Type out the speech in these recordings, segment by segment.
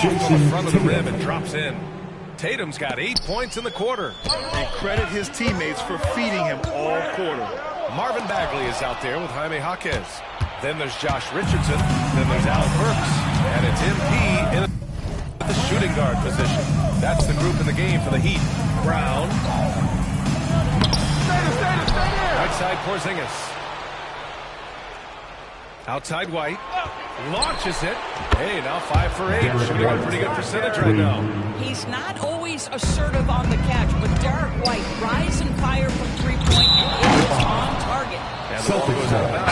off the front of the rim and drops in. Tatum's got 8 points in the quarter. And credit his teammates for feeding him all quarter. Marvin Bagley is out there with Jaime Jaquez. Then there's Josh Richardson. Then there's Alec Burks. And it's MP in the shooting guard position. That's the group in the game for the Heat. Brown. Right side Porzingis. Outside White. Launches it. Hey, now 5 for 8. Shooting a pretty good percentage right now. He's not always assertive on the catch, but Derek White rise and fire from three-point, and it is on target. And the ball goes out of bounds.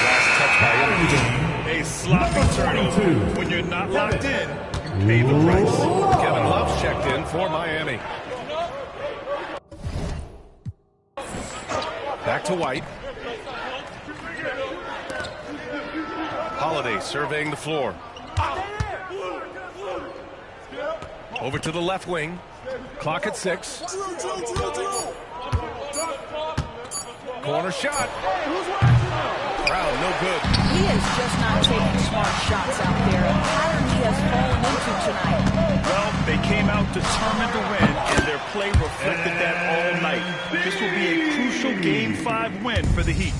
Last touch by MP. A sloppy turnover. When you're not locked in, you pay the price. Kevin Love's checked in for Miami. Back to White. Holiday surveying the floor. Over to the left wing. Clock at 6. Corner shot. Brown, no good. He is just not taking smart shots out there. A pattern he has fallen into tonight. Well, they came out determined to win, and their play reflected that all night. This will be a crucial Game 5 win for the Heat.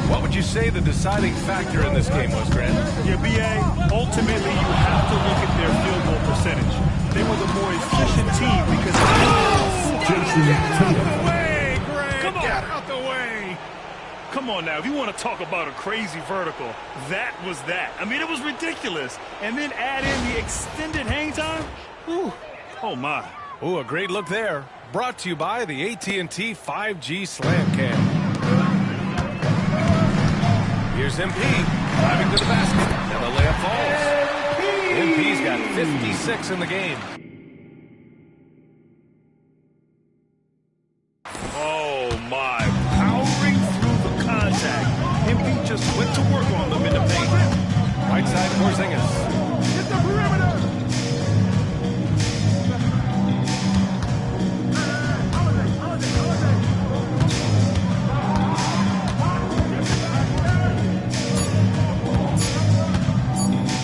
What would you say the deciding factor in this game was, Grant? Yeah, B.A., ultimately you have to look at their field goal percentage. They were the more efficient team because of Get out the way, Grant! Come on. Get out the way! Come on now, if you want to talk about a crazy vertical, that was that. I mean, it was ridiculous. And then add in the extended hang time. Whew. Oh, my. Ooh, a great look there. Brought to you by the AT&T 5G Slam Cam. Here's MP, driving to the basket, and the layup falls. MP's got 56 in the game. Oh, my. Powering through the contact. MP just went to work on them in the paint. Right side, Porzingis. Hit the perimeter!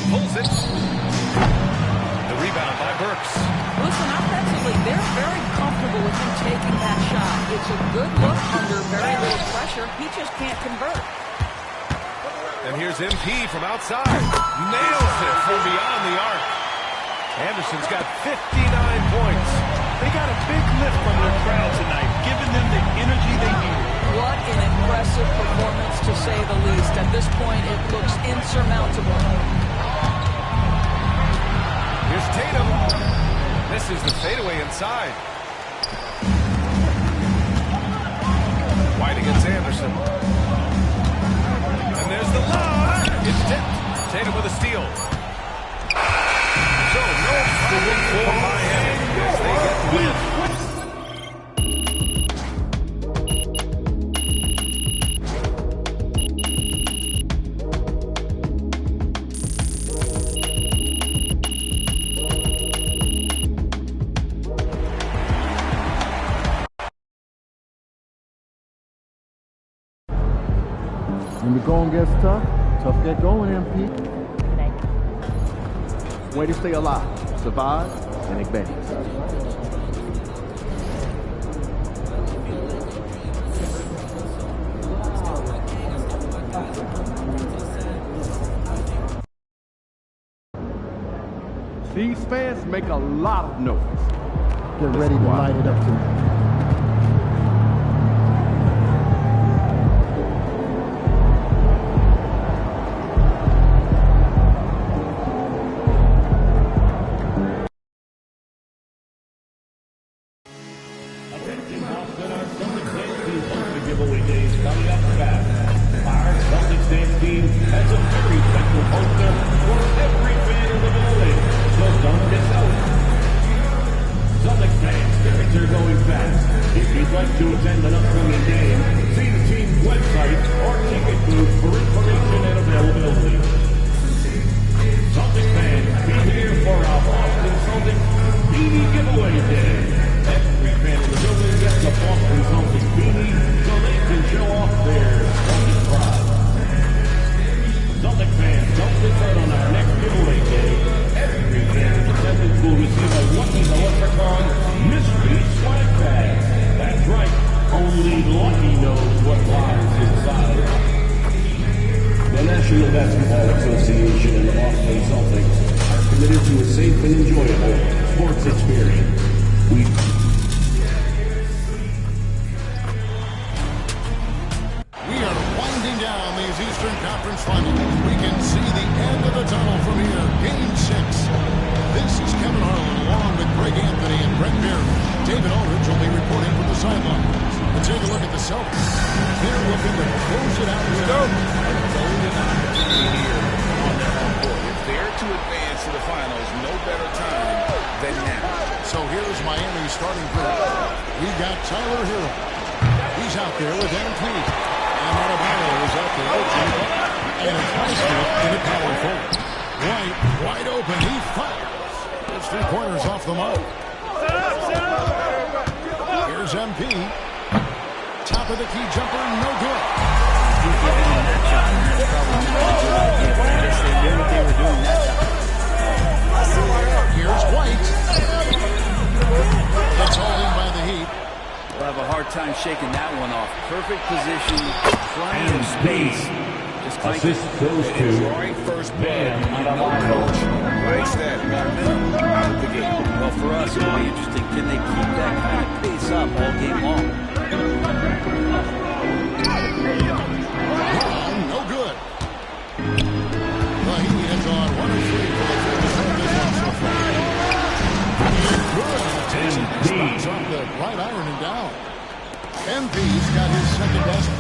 Pulls it. The rebound by Burks. Listen, offensively, they're very comfortable with him taking that shot. It's a good look under very little pressure. He just can't convert. And here's MP from outside. Nails it from beyond the arc. Anderson's got 59 points. They got a big lift from their crowd tonight, giving them the energy they need. What an impressive performance, to say the least. At this point, it looks insurmountable. Here's Tatum. This is the fadeaway inside. White against Anderson. And there's the lob. It's tipped. Tatum with a steal. So no problem for Miami as they get the win. When the going gets tough, tough get going, MP. Way to stay alive, survive, and advance. These fans make a lot of noise. Get ready to light it up tonight. Giveaway days coming up fast. Our Celtics dance team has a very special poster for every fan in the building, so don't miss out. Celtics fans, tickets are going fast. experience. We are winding down these Eastern Conference Finals. We can see the end of the tunnel from here. Game 6. This is Kevin Harlan along with Greg Anthony and Brent Barry. David Aldridge will be reporting from the sidelines. And take a look at the Celtics. They're looking to close it out. A golden opportunity here on their home court. If they're to advance to the finals, no better time than now. So here's Miami's starting group. We've got Tyler Hero. He's out there with MP. And Adebayo is out there with Jimmy. And Highsmith in a power forward. White, wide open. He fires. It's 3 pointers off the mark. Here's MP. Top of the key jumper, no good. Here's White. It's holding by the Heat. We'll have a hard time shaking that one off. Perfect position, plenty of space. Just like assist goes to Drawing first blood. No coach likes that. Out of the game. well for us, it'll be interesting. Can they keep that kind of pace up all game long? No good. The Heat has gone 1 of 3 for the finish of this one so far. Good. Spots off the right iron and down. MP's got his second basket.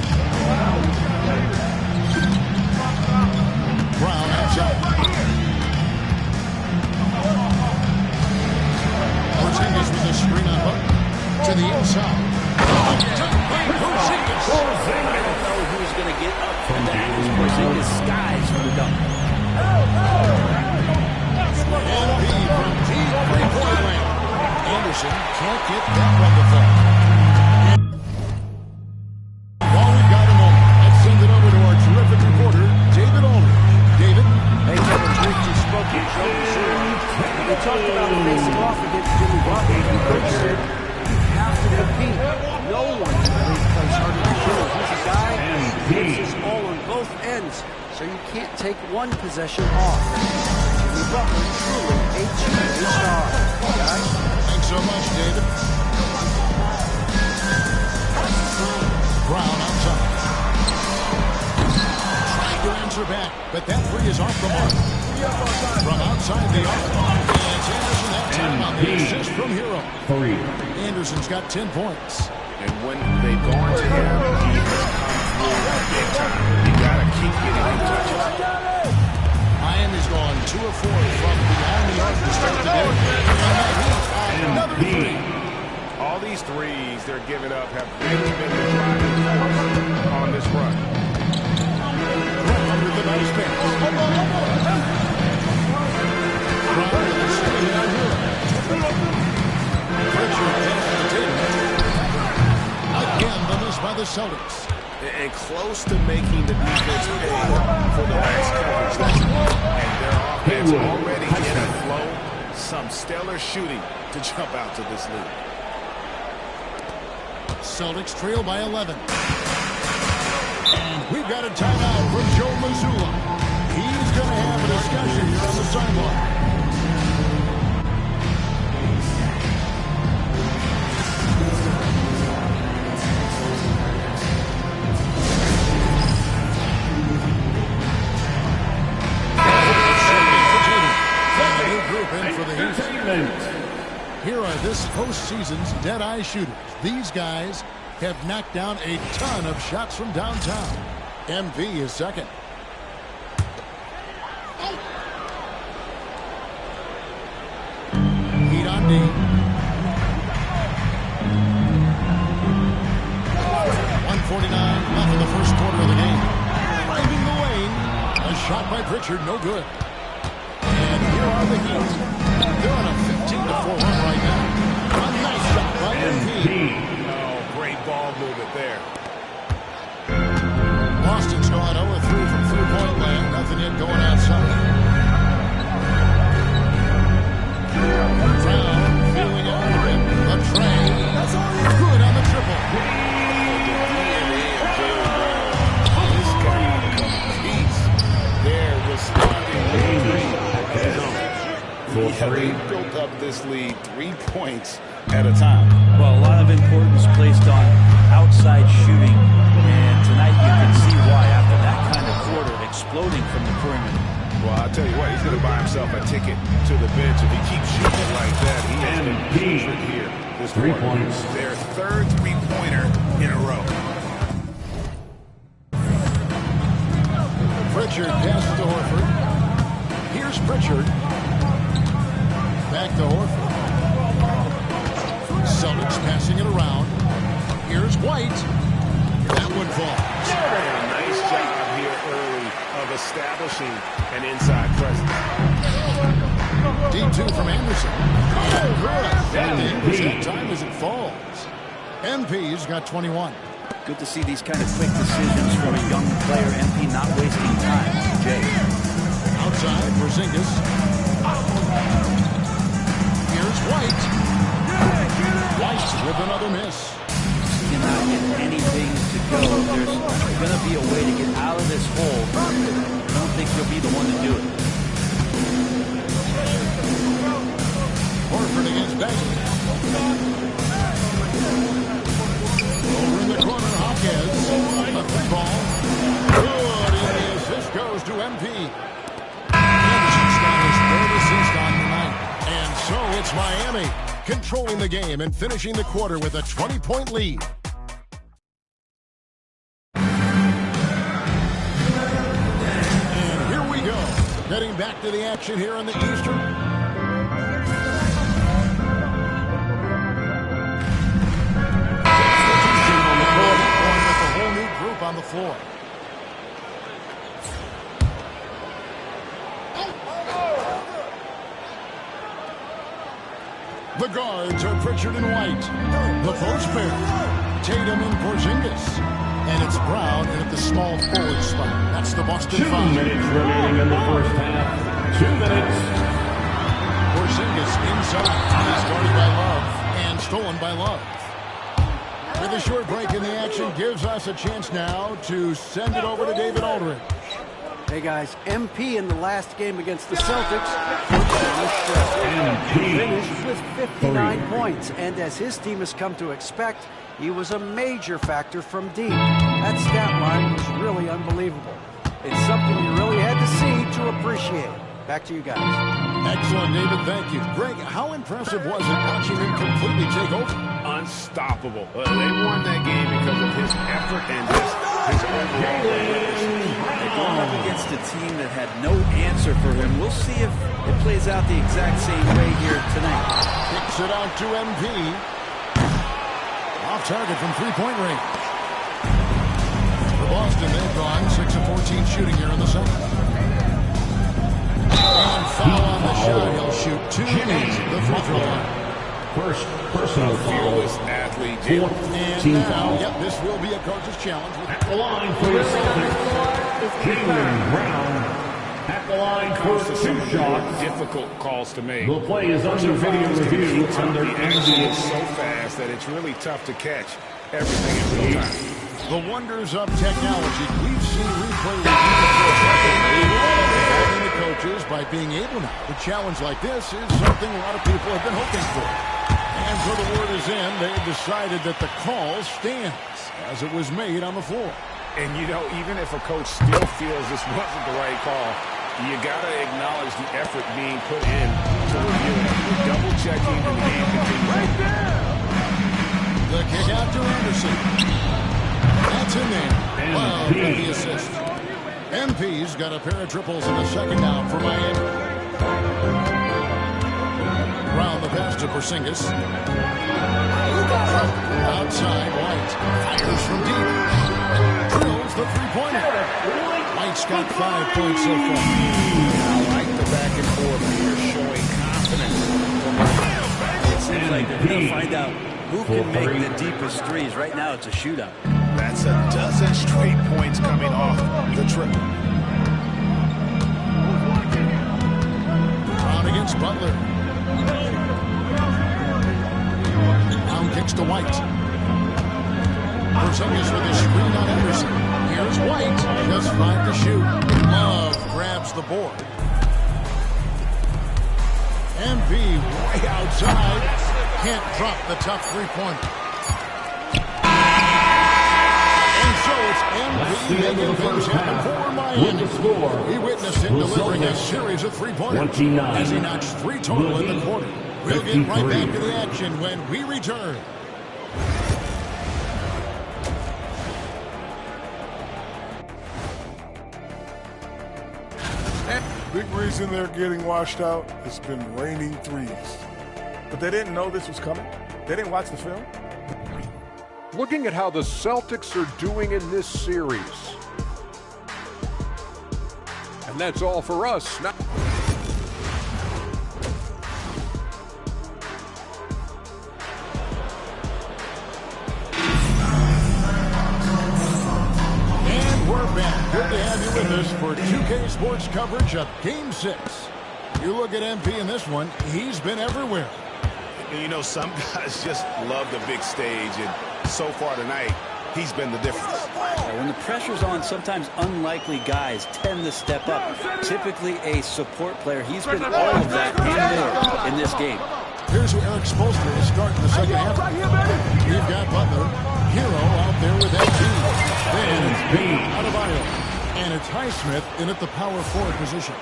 Brown outside. Porzingis with a screen on Butler. To the inside. I don't know who's going to get up for that. Porzingis skies for the dunk. MP from deep three-point land. Anderson can't get that one to fall. While we've got a moment, let's send it over to our terrific reporter, David Aldridge. David? Hey, Kevin, Rick just spoke to Joe Mazzulla. We talked about facing off against Jimmy Butler. Coach said you have to compete. No one plays harder than Jimmy. He's a guy who gives his all on both ends, so you can't take one possession off. Jimmy Butler truly a two-way star. Guys? Thanks so much, David. Brown outside. Trying to answer back, but that three is off the mark. From outside the arc. And it's Anderson that time on the assist from Hero. 3. Anderson's got 10 points. And when they've gone to him, he has come through big time. You got to keep getting him touches. Miami's gone 2 of 4 from beyond the arc to start the day. Another three. All these threes they're giving up have really been the driving force on this run. Under the nice pass. Brown with the screen on Hero. Pritchard passes it in. Again, the miss by the Celtics. And close to making the defense pay for the last coverage. And their offense already in a flow. Some stellar shooting to jump out to this lead. Celtics trail by 11. And we've got a timeout from Joe Mazzulla. He's going to have a discussion here on the sideline. For the Heat. Here are this postseason's dead-eye shooters. These guys have knocked down a ton of shots from downtown. MV is second. Heat on D. 1:49 left in the first quarter of the game. Finding the lane. A shot by Pritchard, no good. And here are the Heat. They're on a 15-4 run right now. A nice shot by MP. Oh, great ball movement there. Boston's gone 0-3 from three-point land. Nothing yet going outside. Brown feeling out of it. A tray. Good on the triple. This guy, he's there responding. Yeah, they built up this lead 3 points at a time. Well, a lot of importance placed on outside shooting, and tonight you can see why after that kind of quarter exploding from the perimeter. Well, I'll tell you what, he's going to buy himself a ticket to the bench. If he keeps shooting like that, he has been putrid here this 3 quarter. points. Their third three-pointer in a row. Pritchard passes to Horford. Here's Pritchard. Back to Horford. Celtics passing it around. Here's White. That one falls. A nice job here early of establishing an inside presence. Deep two from Anderson. And good. That time as it falls. MP's got 21. Good to see these kind of quick decisions from a young player. MP not wasting time. Jay. Outside, Porzingis. Here's White. White with another miss. Cannot get anything to go. There's going to be a way to get out of this hole. I don't think he'll be the one to do it. Horford against Bagley. Over in the corner, Hawkins. Left the ball. Good. And the assist goes to MP. Anderson's got his third assist on the night. And so it's Miami controlling the game and finishing the quarter with a 20-point lead. And here we go. Getting back to the action here in the Eastern. On the floor. The guards are Pritchard and White. The post pair, Tatum and Porzingis. And it's Brown at the small forward spot. That's the Boston 2 Five. minutes remaining in the first half. 2 minutes. Porzingis inside. He's guarded by Love and stolen by Love. With a short break in the action, gives us a chance now to send it over to David Aldridge. Hey guys, MP in the last game against the Celtics finished with 59 points, and as his team has come to expect, he was a major factor from deep. That stat line was really unbelievable. It's something you really had to see to appreciate. Back to you guys. Excellent, David. Thank you. Greg, how impressive was it watching him completely take over? Unstoppable. They won that game because of his effort and his overall awareness. Going up against a team that had no answer for him. We'll see if it plays out the exact same way here tonight. Kicks it out to MP. Off target from three-point range. For Boston, they've gone 6 of 14 shooting here in the second. And foul on the shot. He'll shoot 2 at the free throw line. First personal foul. Athlete. And now, yep, this will be a coach's challenge. At the line for the Celtics, Jaylen Brown. At the line for 2 shots. Difficult calls to make. The play is under video review. Under the action is so fast that it's really tough to catch everything in real time. The wonders of technology. We've seen replay review helping the coaches by being able now. A challenge like this is something a lot of people have been hoping for. And so the word is in. They have decided that the call stands as it was made on the floor. And, you know, even if a coach still feels this wasn't the right call, you got to acknowledge the effort being put in to review it. Double-checking and the game continues. Right there! The kick out to Anderson. That's in there. Wow, with the assist. MP's got a pair of triples in the second down for Miami. Round the pass to Porzingis. Outside, White fires from deep. Drills the three-pointer. White's got 5 points so far. I like the back and forth here, showing confidence. It seems like they're going to find out who can make the deepest threes. Right now, it's a shootout. That's a dozen straight points coming off the triple. Brown against Butler. Brown kicks to White. Porzingis with a screen on Anderson. Here's White. Just 5 to shoot. Love grabs the board. Way outside. Can't drop the tough three-pointer. And so it's MVP making things happen for Miami. He witnessed him delivering a series of three-pointers as he notched 3 total in the quarter. We'll get right back to the action when we return. Big reason they're getting washed out has been raining threes. But they didn't know this was coming. They didn't watch the film. Looking at how the Celtics are doing in this series. And that's all for us. Now good to have you with us for 2K Sports coverage of Game 6. You look at MP in this one, he's been everywhere. And you know, some guys just love the big stage, and so far tonight, he's been the difference. When the pressure's on, sometimes unlikely guys tend to step up. Typically a support player. He's been all of that and more in this game. Here's who Eric Spoelstra is starting the second half. We've got Butler, Hero out there with MP. Then it's Adebayo. And it's Highsmith in at the power forward position.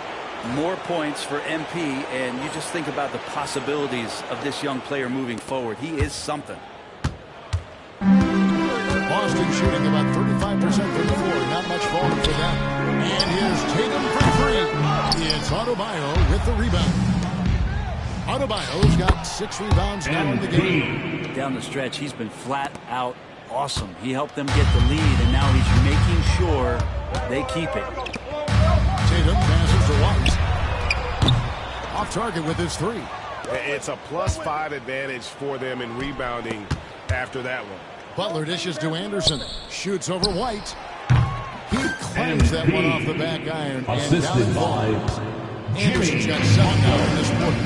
More points for MP, and you just think about the possibilities of this young player moving forward. He is something. Boston shooting about 35% from the floor. Not much volume for them. And here's Tatum for 3. It's Adebayo with the rebound. Adebayo's got 6 rebounds now in the game. Down the stretch, he's been flat out awesome. He helped them get the lead, and now he's making sure they keep it. Tatum passes to White. Off target with his 3. It's a +5 advantage for them in rebounding after that one. Butler dishes to Anderson. Shoots over White. He claims that one off the back iron. And down it falls. Anderson's got 7 now in this quarter.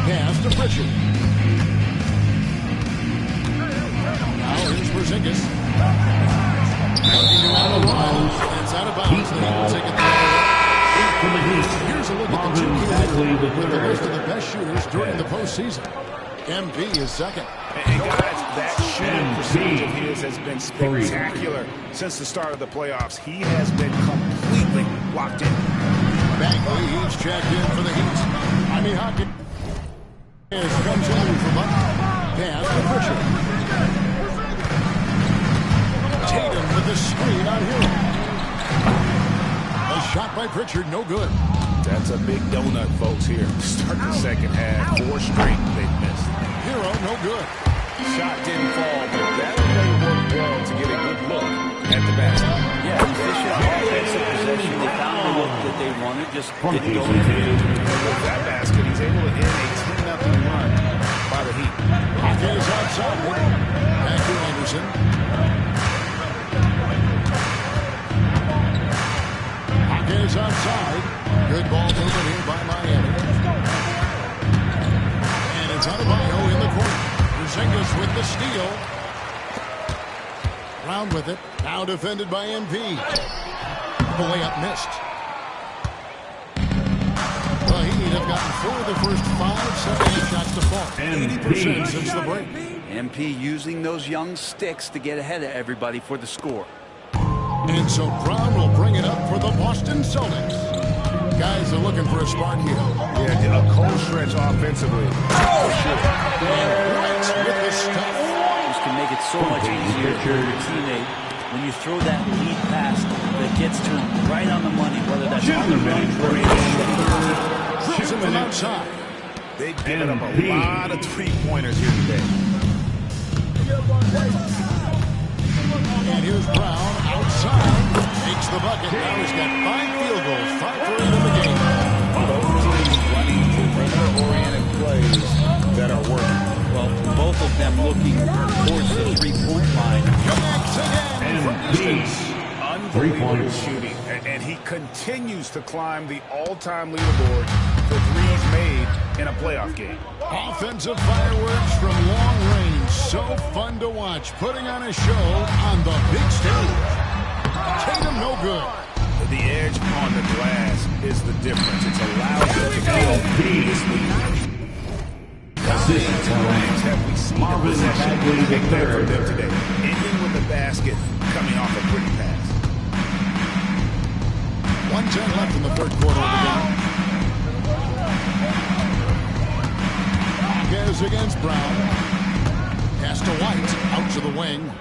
Pass to Pritchard. Now here's Porzingis. Out of bounds. It's out of bounds. Take it there. Here's a look at the 2 kids with the list of the best shooters during the postseason. MB is second. And guys, that shooting percentage of his has been spectacular since the start of the playoffs. He has been completely locked in. Bagley, he's checked in for the Heat. Hawkins comes in for Butler. Pass to Pritchard. Tatum with the screen on Hero. A shot by Pritchard, no good. That's a big donut, folks, here to start the second half. 4 straight they've missed. Hero, no good. Shot didn't fall, but that really worked well to get a good look at the basket. Yeah, efficient offensive possession. They found the look that they wanted, just didn't go in. With that basket, he's able to end a 10-0 run by the Heat. Hawkins outside. Back to Anderson. Hawkins outside. Good ball movement here by Miami. And it's Adebayo in the corner. Porzingis with the steal. Round with it. Now defended by MP. The layup missed. The Heat have gotten 4 of the first 5 shots to fall. 80% since the break. MP using those young sticks to get ahead of everybody for the score. And so Brown will bring it up for the Boston Celtics. Guys are looking for a spark here. Yeah, a cold stretch offensively. Oh, shit. Right with the stuff. This can make it so much easier for your teammate when you throw that lead pass that gets to him right on the money, whether that's on the run or in the Drills it from outside. They've given up a lot of three-pointers here today. And here's Brown outside. Makes the bucket. Now he's got 5 field goals. 5 for him in the game. Both teams running perimeter-oriented plays that are working. Well, both of them looking towards the three-point line. Connects again from distance. Unbelievable shooting. And he continues to climb the all-time leaderboard for threes made in a playoff game. Offensive fireworks from long range. So fun to watch. Putting on a show on the big stage. Tatum no good. The edge on the glass is the difference. It's allowed him to Assist have we seen a possession take that from them today? Ending with the basket coming off a pretty pass. 1:10 left in the third quarter of the game. Hawkes against Brown. Pass to White, out to the wing.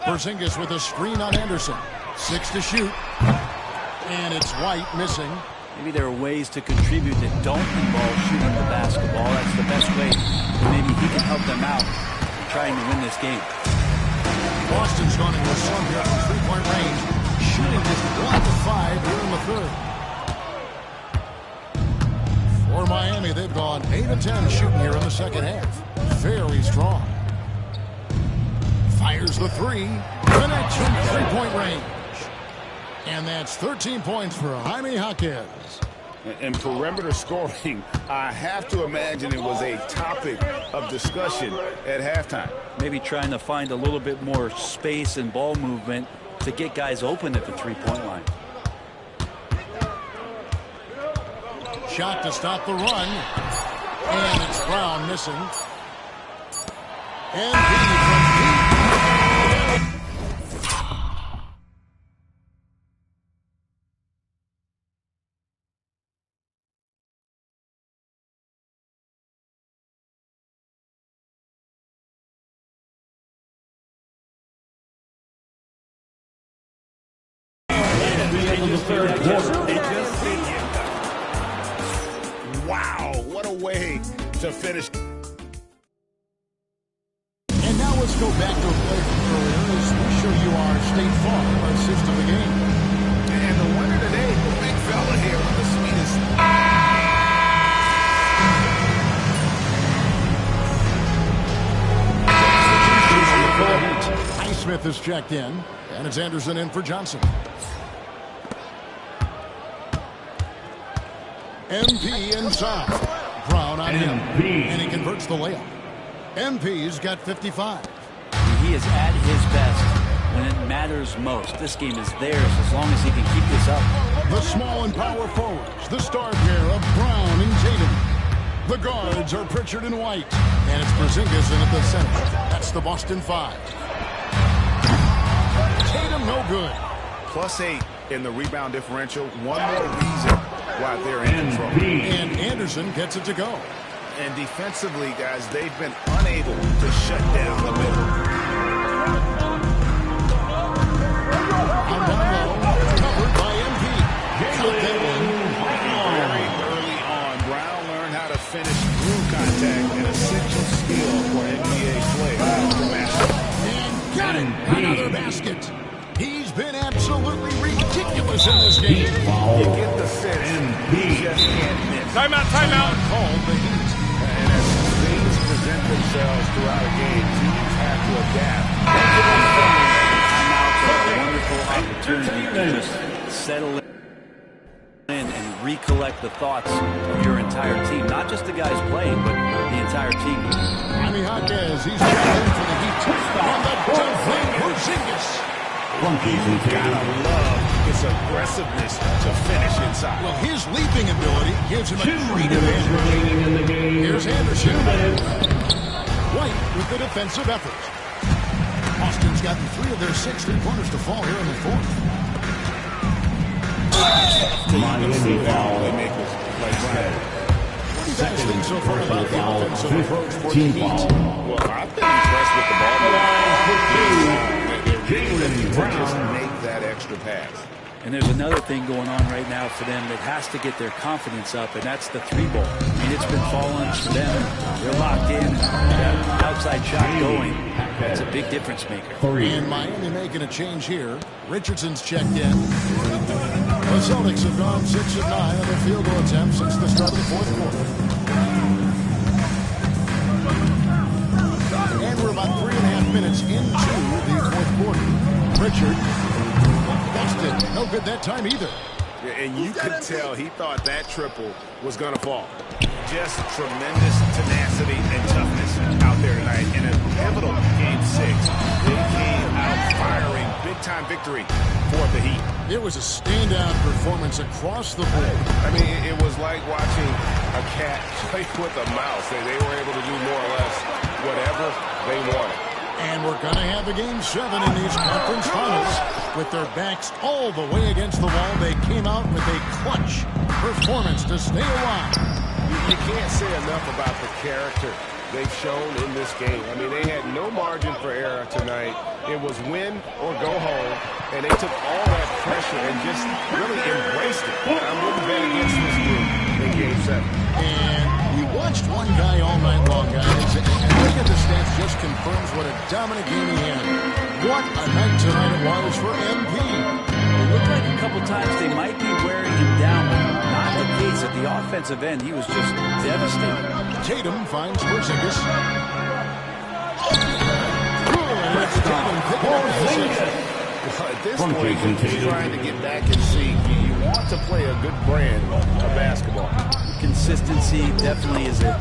Porzingis with a screen on Anderson. 6 to shoot. And it's White missing. Maybe there are ways to contribute that don't involve shooting the basketball. That's the best way. Maybe he can help them out trying to win this game. Boston's gone into a slump here from three-point range. Shooting just 1 to 5 here in the third. For Miami, they've gone 8 of 10 shooting here in the second half. Very strong. Fires the three. Connects from three-point range. And that's 13 points for Jaime Jaquez. And perimeter scoring, I have to imagine it was a topic of discussion at halftime. Maybe trying to find a little bit more space and ball movement to get guys open at the three-point line. Shot to stop the run. And it's Brown missing. And Wow, what a way to finish. And now let's go back to a play from earlier as we show you our State Farm assist of the game. And the winner today, the big fella here with the sweetest. Highsmith is checked in, and it's Anderson in for Johnson. MP inside. Brown on him, and he converts the layup. MP's got 55. He is at his best when it matters most. This game is theirs as long as he can keep this up. The small and power forwards, the star pair of Brown and Tatum. The guards are Pritchard and White, and it's Porzingis in at the center. That's the Boston 5. Tatum no good. +8 in the rebound differential. One more reason why they're in control. And Anderson gets it to go. And defensively, guys, they've been unable to shut down the middle. On down low, covered by MP. Very early on, Brown learned how to finish through contact, an essential skill for NBA players to master. And got it! Another basket. He's been absolutely ridiculous in this game. You get the sense he just can't miss. Timeout, timeout. Called the Heat. And as things present themselves throughout a game, teams have to adapt. Wonderful opportunity to just settle in and recollect the thoughts of your entire team. Not just the guys playing, but the entire team. Jaime Jaquez, he's checked in for the Heat. On the dunk, Porzingis. Gotta love his aggressiveness to finish inside. Well, his leaping ability gives him a great advantage. Here's Anderson. White with the defensive effort. Boston's gotten 3 of their 6 three-pointers to fall here in the fourth. Miami foul. They make us like that. What do you guys think so far about the offensive approach for the Heat? Well, I've been impressed with the ball. Just make that extra pass. And there's another thing going on right now for them that has to get their confidence up, and that's the three ball. I mean, it's been falling for them. They're locked in. That outside shot going. That's a big difference maker. And Miami making a change here. Richardson's checked in. The Celtics have gone 6 of 9 on their field goal attempts since the start of the fourth quarter. And we're about 3.5 minutes into the fourth quarter. Pritchard busted. No good that time either. Yeah, and you could tell he thought that triple was going to fall. Just tremendous tenacity and toughness out there tonight. In a pivotal Game 6, they came out firing. Big-time victory for the Heat. It was a standout performance across the board. I mean, it was like watching a cat play with a mouse. They were able to do more or less whatever they wanted. And we're going to have a Game 7 in these conference finals. With their backs all the way against the wall, they came out with a clutch performance to stay alive. You can't say enough about the character they've shown in this game. I mean, they had no margin for error tonight. It was win or go home, and they took all that pressure and just really embraced it. I wouldn't bet against this group in Game 7. And we watched one guy all night long, guys, and look at the stats just confirms what a dominant game he had. What a night tonight it was for MP. It looked like a couple times they might be wearing him down, but not the case. At the offensive end, he was just devastating. Tatum finds Porzingis. And it's Tatum picking up the assist. At this point, he's trying to get back in sync. You want to play a good brand of basketball. Consistency definitely is a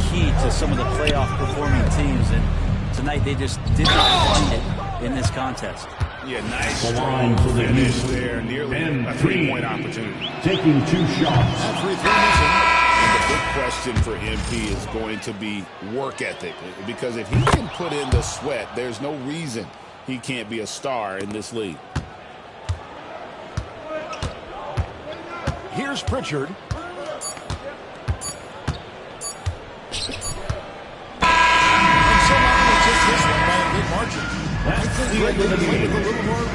key to some of the playoff performing teams, and tonight they just did not find it in this contest. Yeah, nice Strong strong finish finish there. Nearly and a three-point opportunity. Taking 2 shots. That free throw missing. And the big question for MP is going to be work ethic. Because if he can put in the sweat, there's no reason he can't be a star in this league. Here's Pritchard. And somehow he took this one by a big margin. I think Greg would play with a little more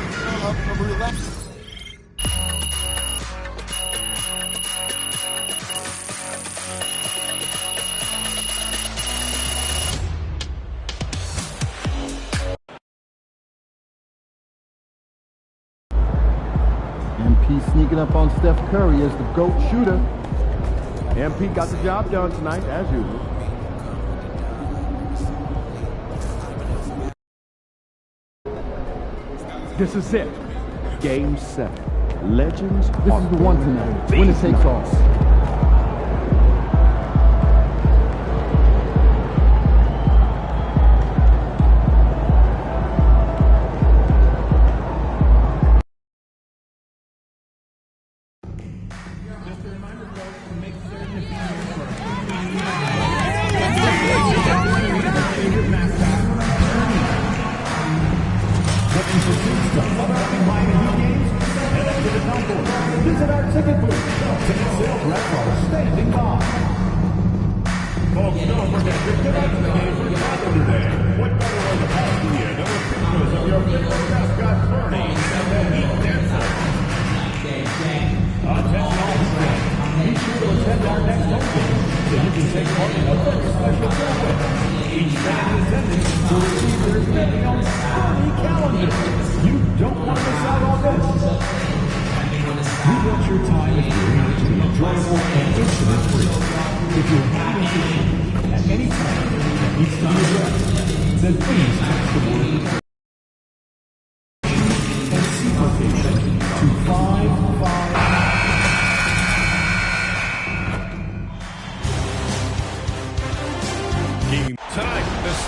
of a relaxed. MP sneaking up on Steph Curry as the GOAT shooter. MP got the job done tonight, as usual. This is it. Game 7. Legends. This is the one tonight. Winner takes all. Visit our ticket booth. Ticket sales reps are standing by. Folks, don't forget to get out to the game for Taco today. What better way to pass the year than with pictures of your favorite mascot, Bernie, and the Heat Dancer. Attention all fans. Be sure to attend our next home game so you can take part in a very special giveaway. Each fan in attendance will receive their very own Bernie calendar. You don't want to miss out on this. We want your time and experience to be enjoyable and incident-free. If you're having an issue at any time that needs to be addressed, then please text the word and seat location to 55. Game time. This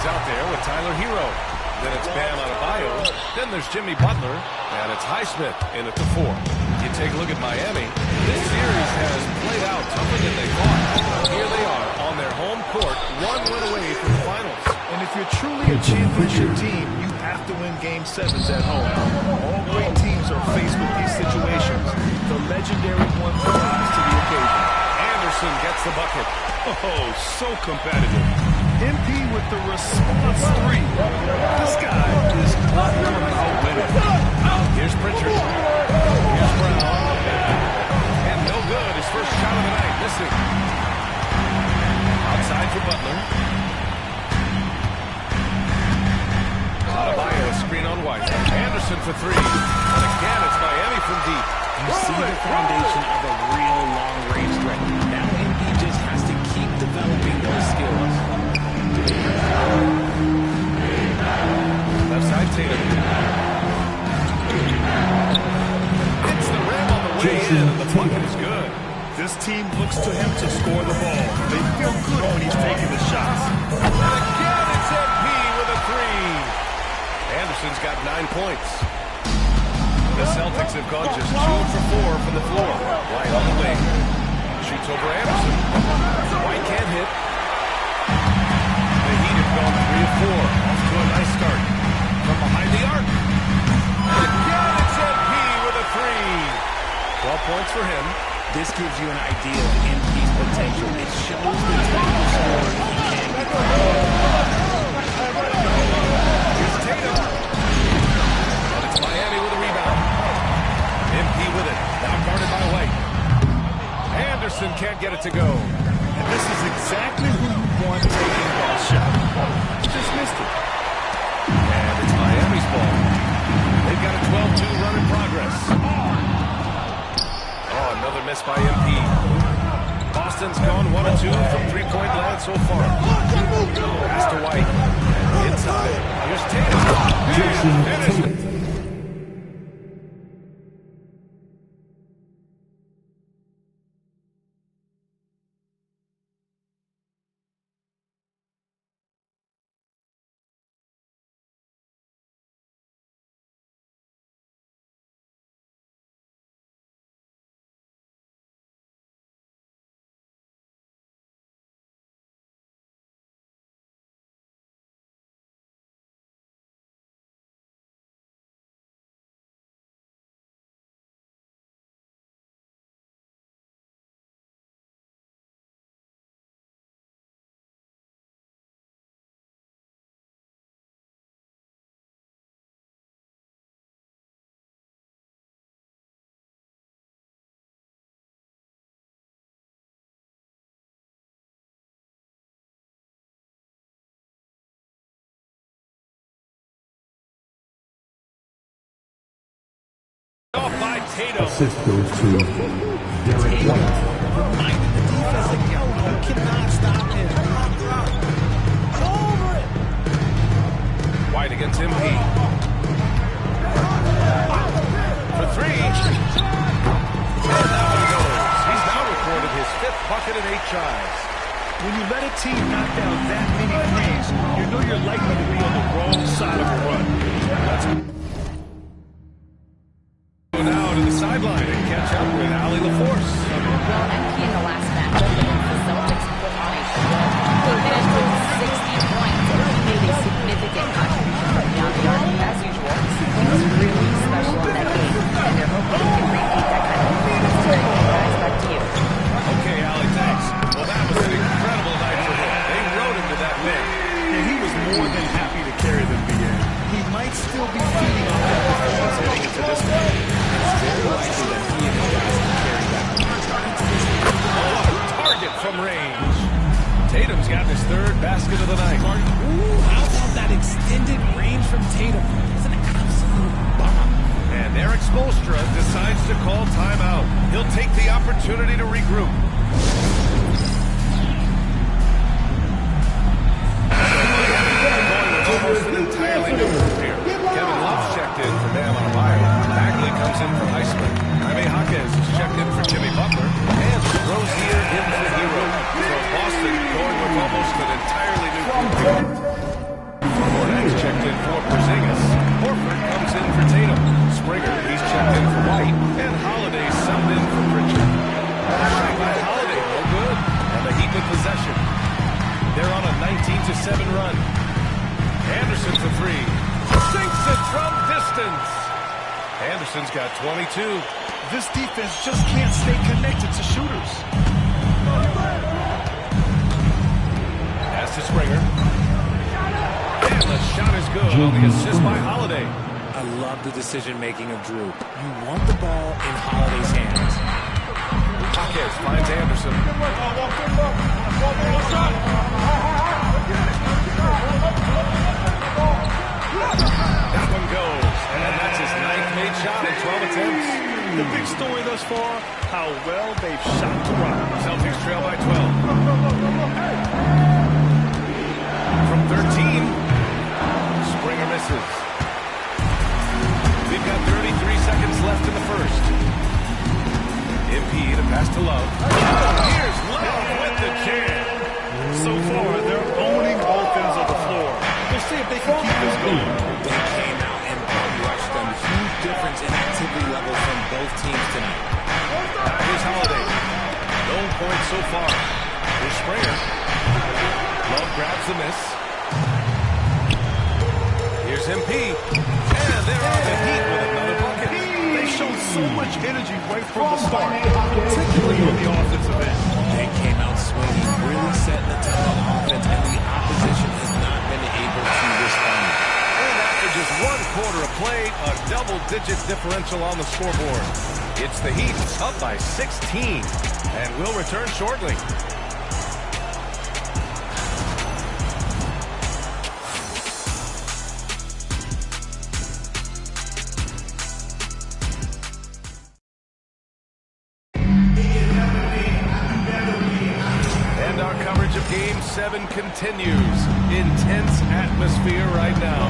is out there with Tyler Hero. Then it's Bam Adebayo. Then there's Jimmy Butler. And it's Highsmith in at the 4. You take a look at Miami. This series has played out tougher than they thought. Here they are on their home court, one win away from the finals. And if you're truly a championship team, you have to win Game 7s at home. All great teams are faced with these situations. The legendary one rises to the occasion. Anderson gets the bucket. Oh, so competitive. MP with the response 3. This guy is all about winning. Here's Pritchard. Here's Brown. And no good. His first shot of the night. Missing. Outside for Butler. Adebayo, a screen on White. Anderson for 3. And again, it's Miami from deep. You see the foundation of a real long-range threat. Now MP just has to keep developing those skills. Left side, Tatum. Hits the rim on the way in, and the bucket is good. This team looks to him to score the ball. They feel good when he's taking the shots. And again, it's MP with a 3. Anderson's got 9 points. The Celtics have gone just 2 for 4 from the floor. White on the wing. Shoots over Anderson. White can't hit. The Heat have gone 3 of 4. Off to a nice start. From behind the arc. And again, it's MP with a 3. 12 points for him. This gives you an idea of MP's potential. It shows the type of scorer he can get. Here's Tatum. And it's Miami with a rebound. MP with it. Now guarded by White. Anderson can't get it to go. And this is exactly who you want taking that shot. Just missed it. And it's Miami's ball. They've got a 12-2 run in progress. Oh, another miss by MP. Boston's gone 1 of 2 from three-point land so far. Pass to White. Inside. Here's Tatum. Finished. Off by Tatum. Assist goes to Derek White. Reminding the defense that, yo, you cannot stop him. Over it. White against MP. For 3. And now he goes. He's now recorded his 5th bucket in 8 tries. When you let a team knock down that many threes, you know you're likely to be on the wrong side of a run. Let's go now to the sideline and catch up with Allie LaForce. Well, MP in the last matchup against the Celtics put on a show. He finished with 60 points. He made a significant contribution from beyond the arc, as usual. He was really special in that game, and they're hoping he can repeat that kind of performance tonight. Guys, back to you. Okay, Allie, thanks. Well, that was an incredible night for him. They rode him to that win. And he was more than happy to carry them, BA. He might still be feeding on that performance heading into this one. It's very likely that he and his guys can carry that momentum into this one. Target from range. Tatum's got his 3rd basket of the night. Ooh, how about that extended range from Tatum? It's an absolute bomb. And Eric Spoelstra decides to call timeout. He'll take the opportunity to regroup. Almost an entirely new group here. Kevin Love's checked in for Bam Adebayo. Bagley comes in for Highsmith. Jaime Jaquez is checked in for Jimmy Butler. And Rozier in for Hero. So Boston going with almost an entirely new group here. Anderson's got 22. This defense just can't stay connected to shooters. Pass to Springer. And the shot is good on the assist by Holiday. I love the decision-making of Drew. You want the ball in Holiday's hands. Jaquez finds Anderson. That one goes. And that's his 9th made shot in 12 attempts. The big story thus far, how well they've shot the rock. Celtics trail by 12. From 13, Springer misses. We've got 33 seconds left in the first. MP to pass to Love. Here's Love with the jam. So far, they're owning both ends of the floor. We'll see if they can keep this going. They came out and rushed them. Huge difference in activity level from both teams tonight. Here's Holiday. No points so far. Here's Springer. Love grabs the miss. Here's MP. And they're on the Heat with another bucket. They showed so much energy right from the start, particularly on the offensive end. They came out swinging, really setting the tone on offense, and the opposition has not been able to respond. And after just 1 quarter of play, a double-digit differential on the scoreboard. It's the Heat up by 16, and we'll return shortly. Game 7 continues. Intense atmosphere right now.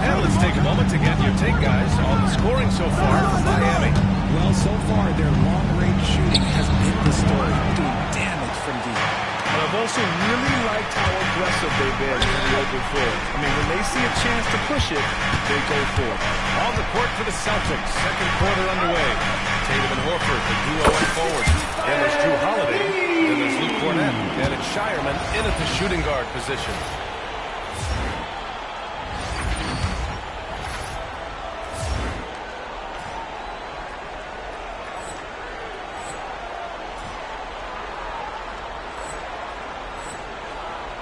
And let's take a moment to get your take, guys, on the scoring so far for Miami. Well, so far, their long-range shooting has been the story, doing damage from deep. But I've also really liked how aggressive they've been in the open floor. I mean, when they see a chance to push it, they go for it. On the court for the Celtics, second quarter underway. Tatum and Horford, the duo went forward. And there's Drew Holiday. Then there's Luke Cornett. And it's Shireman in at the shooting guard position.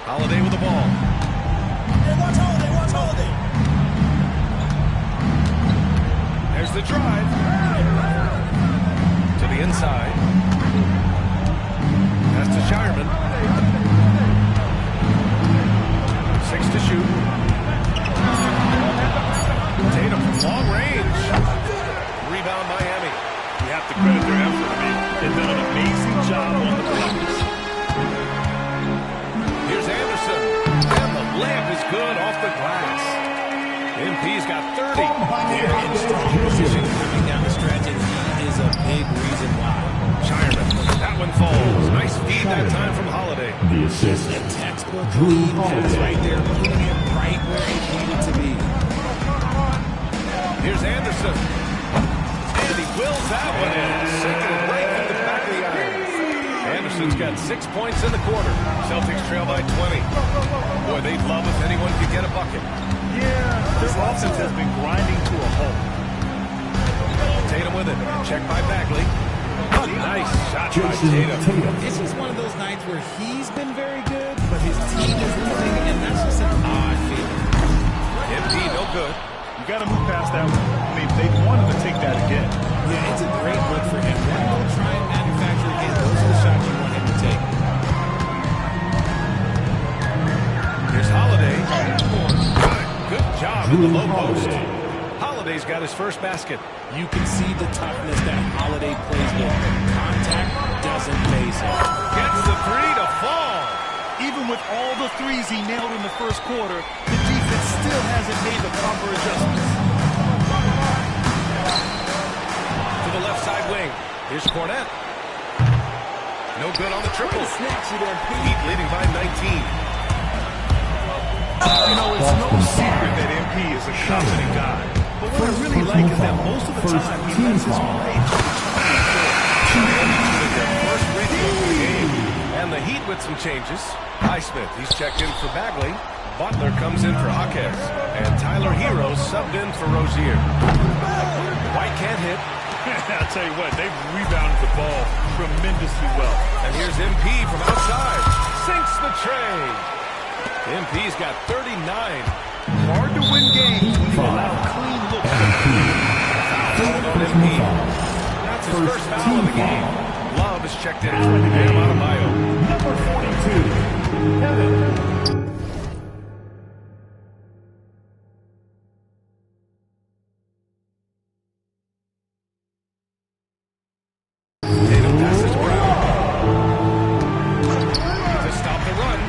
Holiday with the ball. Watch Holiday, watch Holiday. There's the drive. To the inside. Pass to Shireman. 6 to shoot. Tatum from long range. Rebound Miami. You have to credit their effort. I mean, they've done an amazing job on the blockers. Here's Anderson. And the layup is good off the glass. MP's got 30. They're in strong position coming down the stretch, and he is a big reason why. Shireman. That one falls. Nice feed that time from Holiday. The assist. A textbook lead pass right there, putting it right where it needed to be. Here's Anderson. And he wills that one in. Sinking it right through the back of the iron. Anderson's got 6 points in the quarter. Celtics trail by 20. Boy, they'd love if anyone could get a bucket. Yeah, their offense has been grinding to a halt. Tatum with it. Check by Bagley. Nice shot by Tatum. This is one of those nights where he's been very good, but his team is losing, and that's just an odd feeling. MP, no good. You got to move past that one. I mean, they wanted to take that again. Yeah, it's a great look for him. When he'll try and manufacture again, those are the shots you want him to take. Here's Holiday. Good job in the low post. Holiday's got his first basket. You can see the toughness that Holiday plays with. Contact doesn't faze him. Gets the three to fall. Even with all the threes he nailed in the first quarter, the defense still hasn't made the proper adjustments. To the left side wing. Here's Cornett. No good on the triple. Heat leading by 19. You know, it's no secret that MP is a confident guy. But what I really like is that most of the time he lets his play. First free throw of the game. And the Heat with some changes. Highsmith, he's checked in for Bagley. Butler comes in for Jaquez. And Tyler Hero subbed in for Rozier. I'll tell you what, they've rebounded the ball tremendously well. And here's MP from outside. Sinks the tray. MP's got 39. Hard to win games when you allow clean looks. Foul on MP. That's his first foul of the game. Love is checked in for Bam Adebayo. Number 42, Kevin. Tatum passes Brown. To stop the run.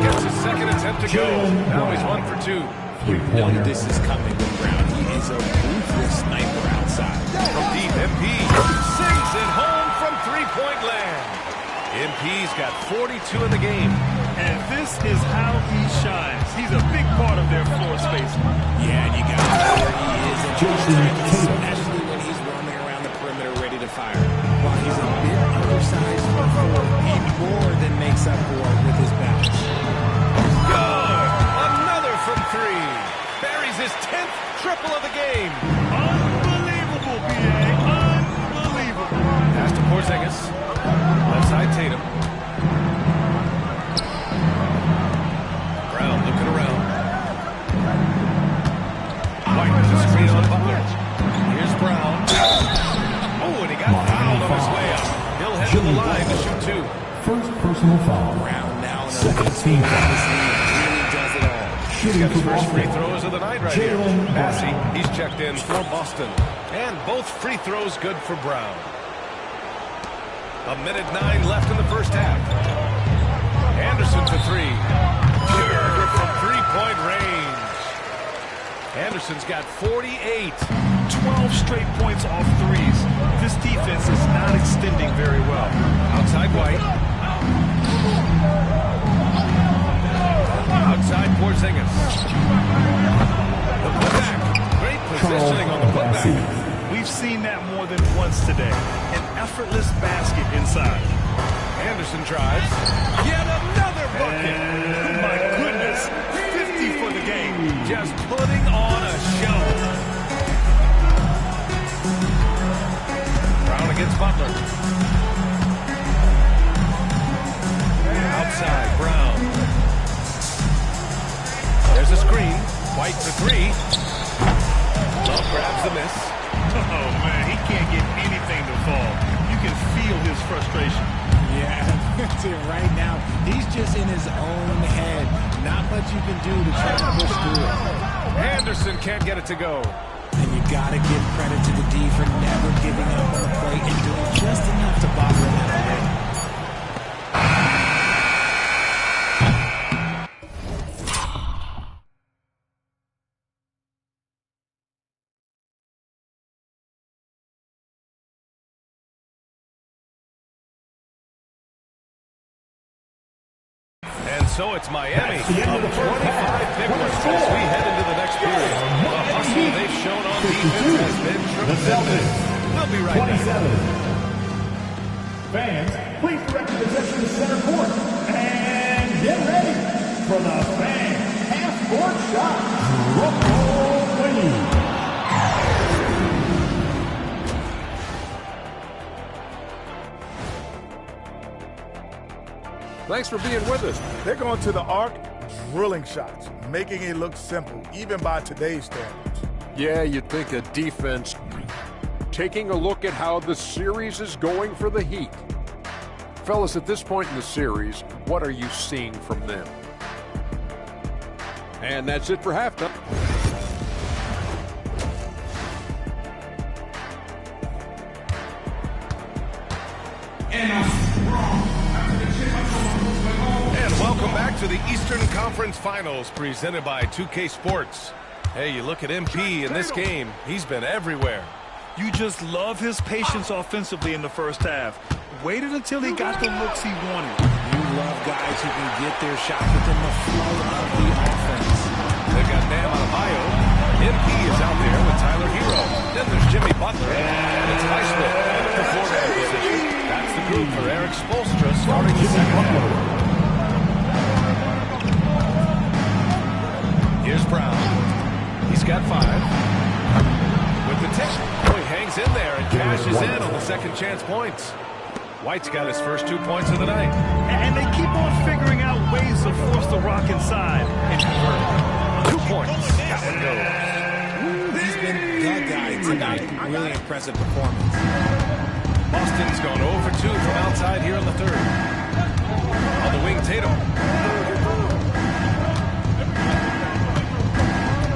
Gets his second attempt to go. Now he's 1 for 2. You know this is coming with Brown. He is a ruthless sniper outside. From deep, MP sings it home from three-point land. MP's got 42 in the game. And this is how he shines. He's a big part of their floor space. Yeah, and you got to know where he is at all times, especially when he's roaming around the perimeter ready to fire. While he's a bit undersized for four, he more than makes up for it with his balance. Good! Another from three. Buries his 10th triple of the game. Unbelievable, B.A. Unbelievable. Pass to Porzingis. Left side Tatum. Brown looking around. White with a screen on Butler. Here's Brown. Oh, and he got fouled on his way up. He'll head to the line to shoot two. First personal foul. Brown now in a Second good team spot. foul. This league really does it all. He's got his first free throws of the night right here. Jalen Massey, Brown. he's checked in for Boston. And both free throws good for Brown. 1:09 left in the first half. Anderson for three. Pure from three-point range. Anderson's got 48. 12 straight points off threes. This defense is not extending very well. Outside White. Outside Porzingis. The putback. Great positioning on the putback. We've seen that more than once today. An effortless basket inside. Anderson drives. Yet another bucket. And, my goodness, 50 for the game. Just putting on a show. Brown against Butler. Outside, Brown. There's a screen. White for three. Love grabs the miss. Oh, man, he can't get anything to fall. You can feel his frustration. Yeah, that's it right now. He's just in his own head. Not much you can do to try to push through it. Anderson can't get it to go. And you got to give credit to the D for never giving up on the plate and doing just enough to bother him out of the game. And so it's Miami up 25 pickers as we head into the next period. The hustle they've shown on defense has been tremendous. We'll be right back. Fans, please direct your attention to center court. And get ready for the fan half-court shot. Drum please. Thanks for being with us. They're going to the arc, drilling shots, making it look simple, even by today's standards. Yeah, you'd think a defense. Taking a look at how the series is going for the Heat. Fellas, at this point in the series, what are you seeing from them? And that's it for halftime. And welcome back to the Eastern Conference Finals presented by 2K Sports. Hey, you look at MP in this game, he's been everywhere. You just love his patience offensively in the first half. Waited until he got the looks he wanted. You love guys who can get their shot within the flow of the offense. They've got Bam Adebayo. MP is out there with Tyler Hero. Then there's Jimmy Butler. And it's Highsmith at the four-man position. That's the group for Eric Spoelstra starting the second half. Here's Brown. He's got 5. With the tip. Oh, he hangs in there and cashes in on the second chance points. White's got his first 2 points of the night. And they keep on figuring out ways to force the rock inside and convert. 2 points. That one goes. He's been the guy tonight. Really impressive performance. Boston's gone 0 for 2 from outside here in the third. On the wing, Tatum.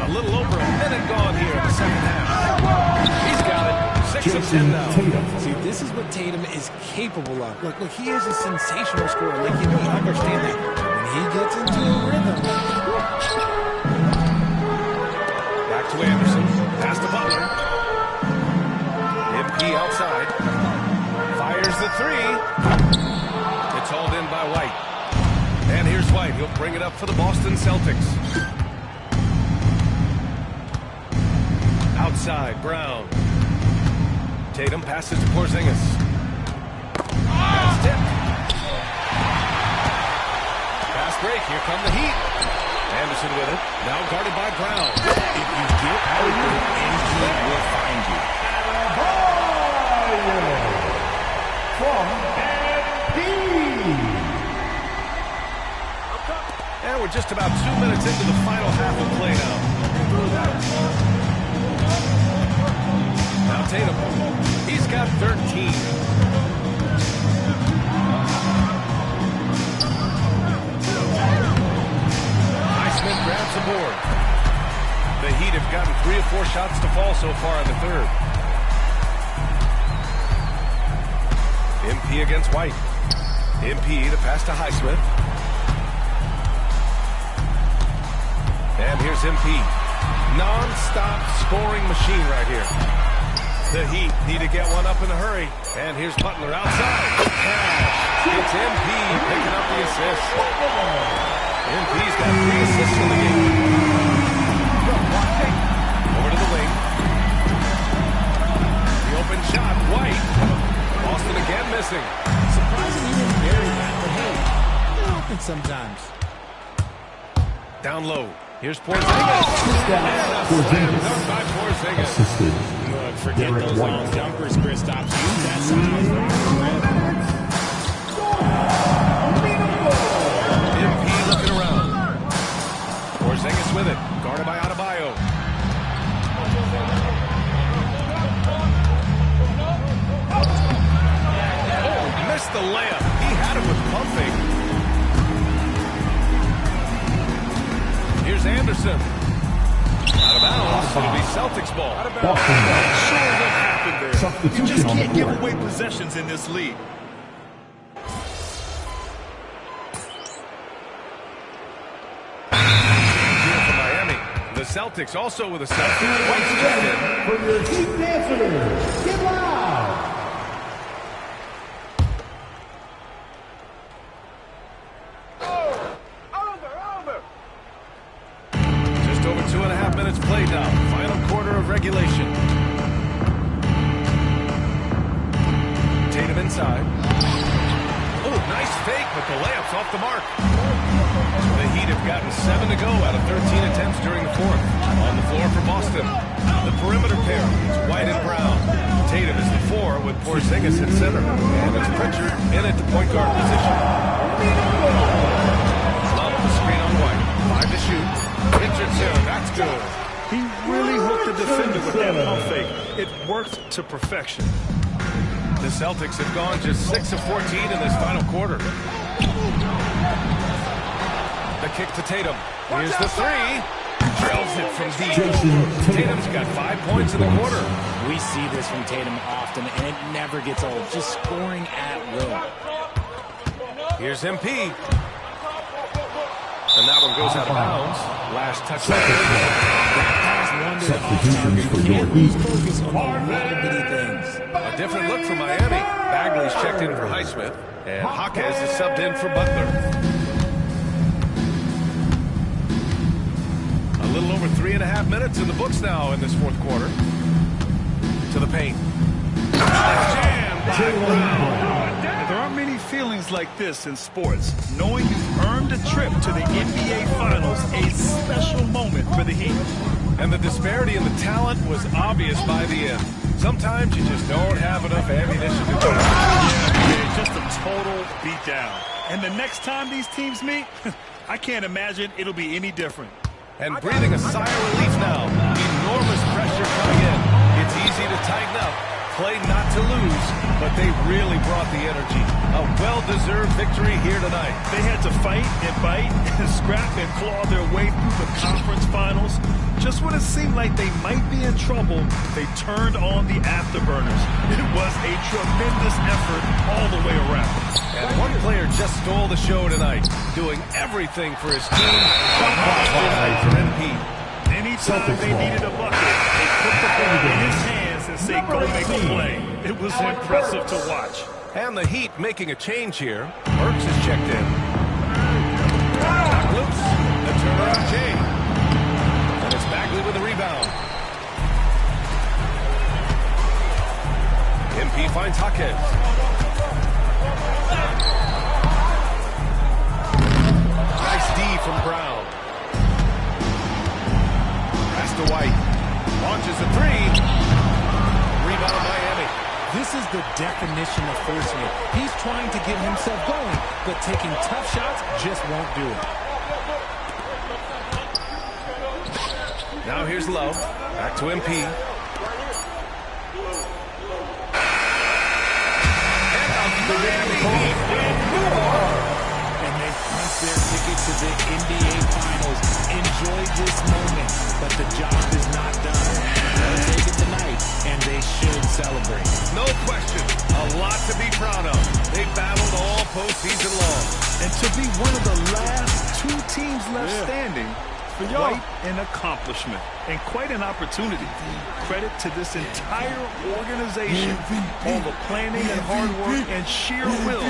A little over a minute gone here in the second half. He's got it. 6 of 10 now. See, this is what Tatum is capable of. Look, he is a sensational scorer. Like, you understand that. When he gets into a rhythm. Back to Anderson. Pass to Butler. MP outside. Fires the three. It's hauled in by White. And here's White. He'll bring it up for the Boston Celtics. Outside, Brown. Tatum passes to Porzingis. That's tipped. Fast break. Here come the Heat. Anderson with it. Now guarded by Brown. If you get open, MP will find you. And we're just about 2 minutes into the final half of play now. Now Tatum. He's got 13. Highsmith grabs the board. The Heat have gotten 3 or 4 shots to fall so far in the third. MP against White. MP, the pass to Highsmith. And here's MP. Non-stop scoring machine right here. The Heat need to get one up in a hurry. And here's Butler outside. It's MP picking up the assist. MP's got 3 assists in the game. Over to the wing. The open shot, White. Boston again missing. Surprising he didn't bury that, but hey, it happens sometimes. Down low. Here's Porzingis. Porzingis. By Porzingis. Look, forget those long jumpers, Kristaps. Use that size. MP looking around. Porzingis with it. Guarded by Adebayo. Oh, missed the layup. He had it with pumping. Here's Anderson. Out of bounds. It'll be Celtics ball. Not sure what happened there. You just can't give away possessions in this league. Here for Miami. The Celtics also with a set. White's checked in. For your Heat dancers, get loud! Just over 2.5 minutes played now. Final quarter of regulation. Tatum inside. Oh, nice fake, but the layup's off the mark. The Heat have gotten 7 to go out of 13 attempts during the fourth. On the floor for Boston. The perimeter pair is White and Brown. Tatum is the 4 with Porzingis at center. And it's Pritchard in at the point guard position. Lob the screen on White. 5 to shoot. Pritchard's here. That's good. He really hooked the defender with that pump fake. It worked to perfection. The Celtics have gone just 6 of 14 in this final quarter. The kick to Tatum. Here's the 3. Drills it from deep. Tatum's got 5 points in the quarter. We see this from Tatum often, and it never gets old. Just scoring at will. Here's MP. And that one goes out of bounds. Last touch. Substitutions for your Heat. Focus on the little bitty things. A different look for Miami. Bagley's checked in for Highsmith. And Jaquez is subbed in for Butler. A little over 3.5 minutes in the books now in this fourth quarter. To the paint. Jam by Brown. There aren't many feelings like this in sports. Knowing you've earned a trip to the NBA Finals, a special moment for the Heat. And the disparity in the talent was obvious by the end. Sometimes you just don't have enough ammunition to go. Yeah, just a total beatdown. And the next time these teams meet, I can't imagine it'll be any different. And breathing a sigh of relief now. Enormous pressure coming in. It's easy to tighten up, play not to lose, but they really brought the energy. A well-deserved victory here tonight. They had to fight and bite and scrap and claw their way through the conference finals. Just when it seemed like they might be in trouble, they turned on the afterburners. It was a tremendous effort all the way around. And one player just stole the show tonight, doing everything for his team. For MP. Anytime they needed a bucket, they put the ball in his hands and say, go make a play. It was impressive to watch. And the Heat making a change here. Burks is checked in. Knocked loose. The turnaround Jay. And it's Bagley with the rebound. MP finds Jaquez. Nice D from Brown. Pass to White. Launches the three. Rebound Miami. This is the definition of forcing it. He's trying to get himself going, but taking tough shots just won't do it. Now here's Love. Back to MP. And out to the Miami Heat. And they hunt their ticket to the NBA Finals. Enjoy this moment, but the job is not done. They'll take it tonight, and they should celebrate. No question. A lot to be proud of. They battled all postseason long. And to be one of the last two teams left standing, quite an accomplishment and quite an opportunity. Credit to this entire organization. All the planning and hard work and sheer will.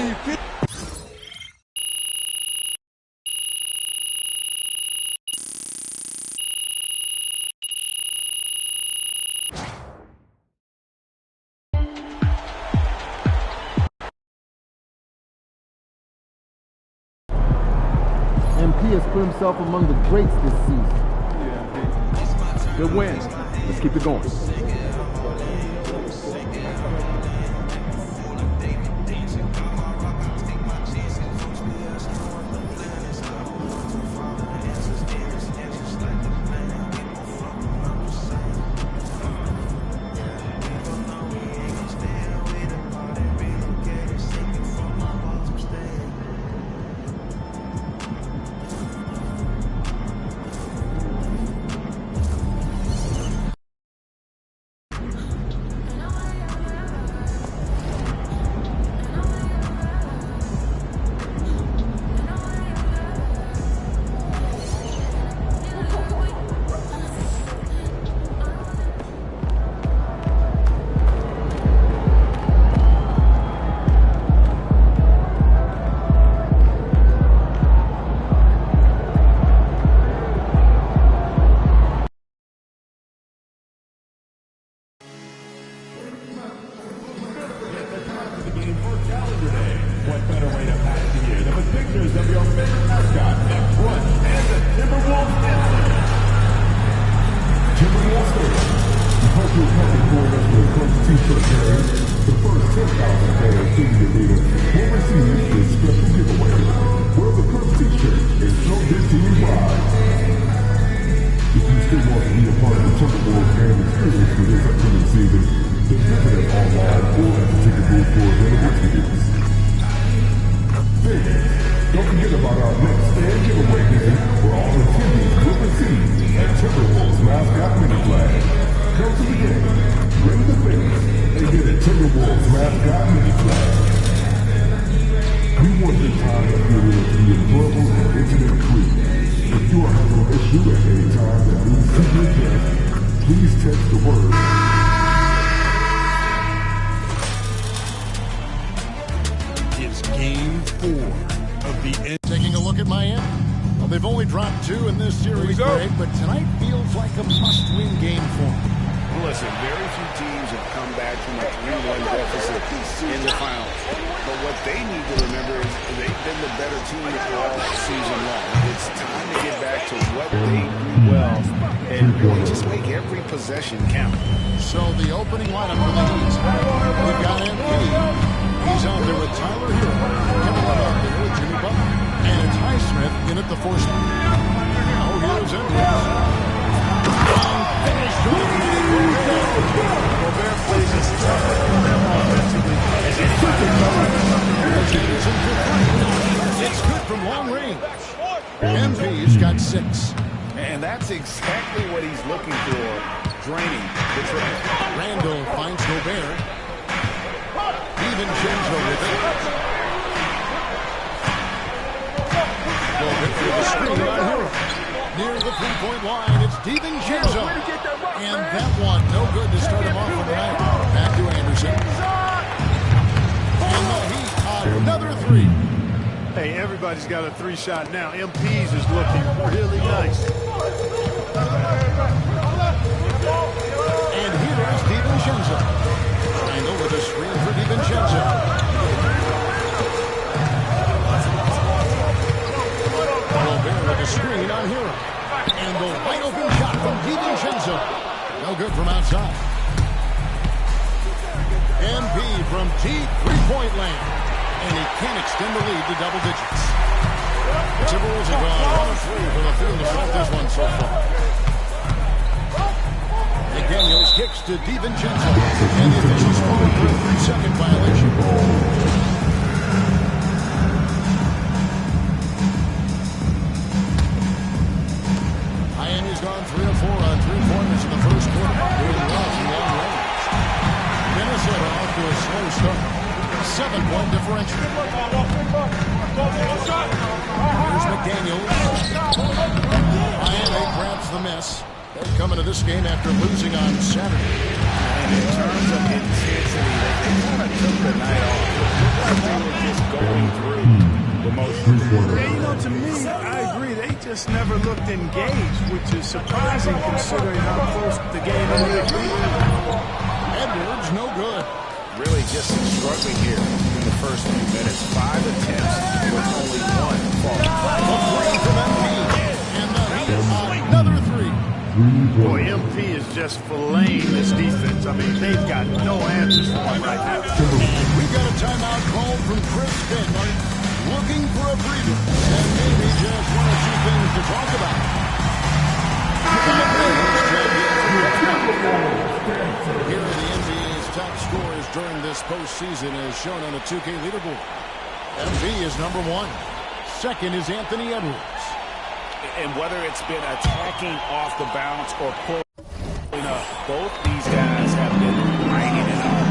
MP has put himself among the greats this season. Good win. Let's keep it going. It's game 4 of the end. Taking a look at Miami. Well, they've only dropped 2 in this series, Greg, but tonight feels like a must-win game for them. Listen, very few teams have come back from a 3-1 deficit in the finals. But what they need to remember is they've been the better team all season long. It's time to get back to what they do well and really just make every possession count. So the opening lineup for the Heat. We've got MP. He's out there with Tyler Hero, Kevin Love out there with Jimmy Butler, and it's Highsmith in at the 4 spot. Oh, here's Edwards. And finished off with Gobert plays as tough offensively as anybody. It's good from long range. MP's got 6. And that's exactly what he's looking for, draining the triple. Randall finds Gobert. DiVincenzo with it. Gobert with a screen on Hero. Near the 3-point line, it's DiVincenzo. And that one, no good to start him off for the night. Back to Anderson. And the Heat, another 3. Hey, everybody's got a 3-shot now. MP's is looking really nice. And here is DiVincenzo. Randall with a screen for DiVincenzo. Gobert with a screen on Hero. And the wide open shot from DiVincenzo. No good from outside. MP from deep 3-point land. And he can't extend the lead to double digits. The Timberwolves have gone 1-3 for the field to start this one so far. McDaniels kicks to DiVincenzo. And the officials call for a 3-second violation. Miami's gone 3 of 4 on 3-pointers in the first quarter. Doing well from long range. Minnesota off to a slow start. 7-point differential. Here's McDaniels. Miami grabs the miss. They come into this game after losing on Saturday. And in terms of intensity, they kind of took the night off. They were just going through the motions. Yeah, to me, I agree. They just never looked engaged, which is surprising considering how close the game ended. Edwards, no good. Really just struggling here in the first few minutes. 5 attempts with only 1 fall. And the Heat, another 3. Boy, MP is just filleting this defense. I mean, they've got no answers for him right now. We've got a timeout call from Chris Finley. Looking for a breather. And maybe just 1 or 2 things to talk about. Here are the NBA's top scorers during this postseason as shown on the 2K leaderboard. MP is number 1. Second is Anthony Edwards. And whether it's been attacking off the bounce or pulling up, both these guys have been bringing it up.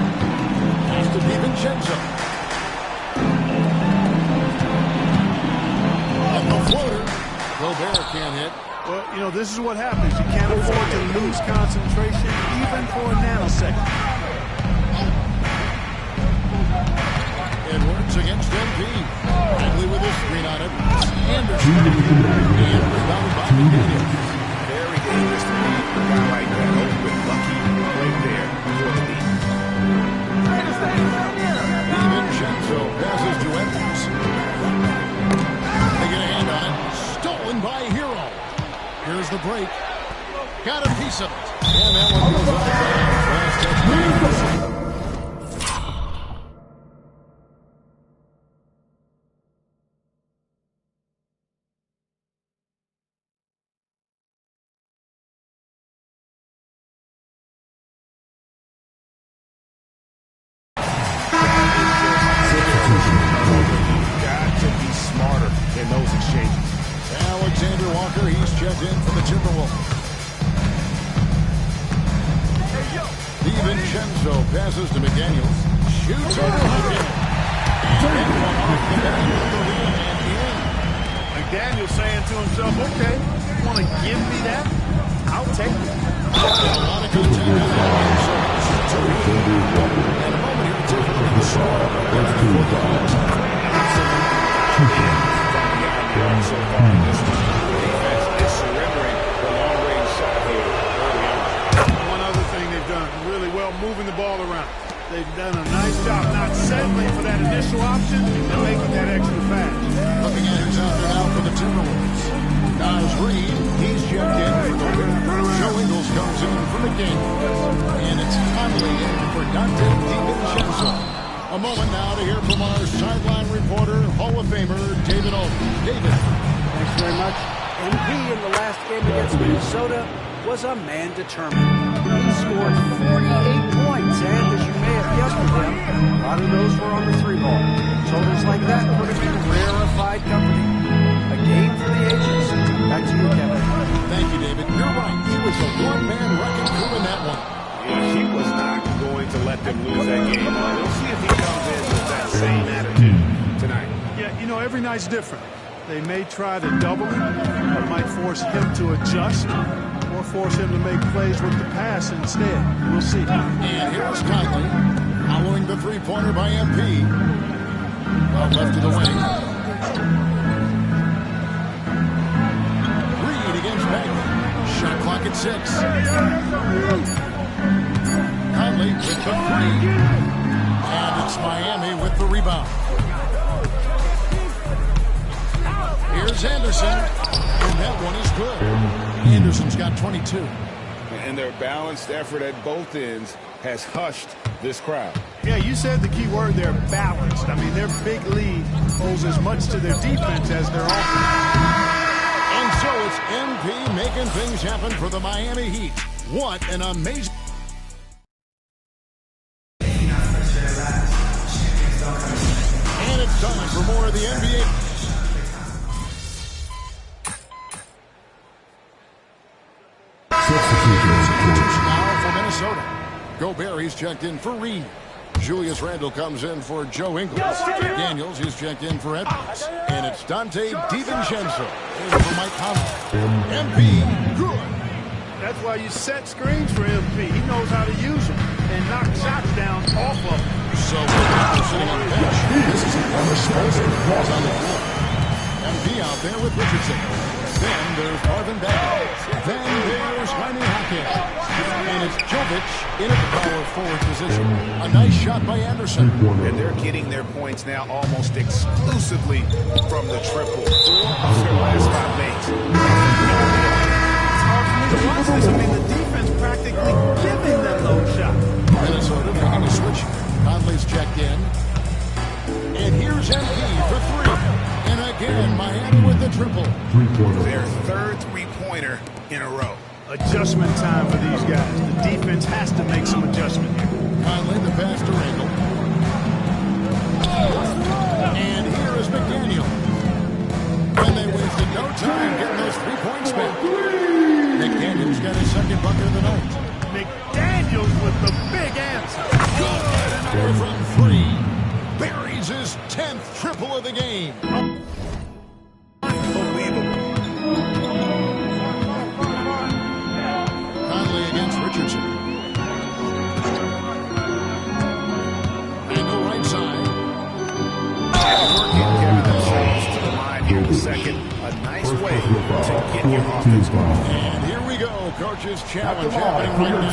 Pass to DiVincenzo. And the floater. Gobert can't hit. Well, this is what happens. You can't afford to lose concentration even for a nanosecond. Edwards against MP. Bradley with his screen on it. Anderson. And rebounded by McDaniels. Very dangerous to be a guy like that. Open, lucky right there for the lead. DiVincenzo passes to Edwards. They get a hand on it. Stolen by Hero. Here's the break. Got a piece of it. And that one goes off. Last touch. Alexander Walker, he's checked in for the Timberwolves. DiVincenzo passes to McDaniels. Shoots over again. McDaniels saying to himself, okay, you want to give me that? I'll take it. Monica and a moment here to take a look at the score. So far in this defense is surrendering the long-range shot here early on. One other thing they've done really well, moving the ball around. They've done a nice job not settling for that initial option and making that extra pass. Looking at who's out there now for the Timberwolves. Naz Reid, he's checked in for Gobert. Joe Ingles comes in for the game. And it's Conley in for Dante DiVincenzo. A moment now to hear from our sideline reporter, Hall of Famer, David Aldridge. David. Thanks very much. MP in the last game against Minnesota was a man determined. He scored 48 points, and as you may have guessed with him, a lot of those were on the 3-ball. Totals like that put him in rarefied company. A game for the ages. Back to you, Kevin. Thank you, David. You're right. He was a one-man wrecking crew in that one. Yeah, he was not going to let them lose that game. We'll see if he comes in with that same attitude tonight. Yeah, you know, every night's different. They may try to double him, or might force him to adjust, or force him to make plays with the pass instead. We'll see. And here's Conley, following the three-pointer by MP. Well, left to the wing. Reid against Bagley. Shot clock at 6. Conley with the 3. And it's Miami with the rebound. Here's Anderson, and that one is good. Anderson's got 22. And their balanced effort at both ends has hushed this crowd. Yeah, you said the key word there, balanced. I mean, their big lead owes as much to their defense as their offense. And so it's MP making things happen for the Miami Heat. What an amazing... And it's time for more of the NBA... Now for Minnesota. Gobert, he's checked in for Reid. Julius Randle comes in for Joe Ingles. Daniels, he's checked in for Edwards. And it's Dante DiVincenzo in for Mike Conley. MP, good. That's why you set screens for MP. He knows how to use them and knock shots down off of them. So we're sitting on the bench. This is another Spencer cross on the floor. MP out there with Richardson. Then there's Marvin Bagley. Then there's Jaime Jaquez. And it's Jovic in at the power forward position. A nice shot by Anderson. And they're getting their points now almost exclusively from the triple. 4 of their last 5 makes. I mean, the defense practically giving them those shots. Minnesota making a switch. Conley's checked in. And here's MP for 3. And again, Miami with the triple. Their third three-pointer in a row. Adjustment time for these guys. The defense has to make some adjustment here. Conley, the pass to Randle. And here is McDaniel. And they wasted no time getting those 3 points back. McDaniel's got his second bucket of the night. McDaniels with the big answer. Good. Another from 3. Buries his 10th triple of the game. Unbelievable. Conley against Richardson. And the right side. Working Kevin James to the line here in the second. A nice way to get your offense going. And here we go. Coach's challenge happening right now.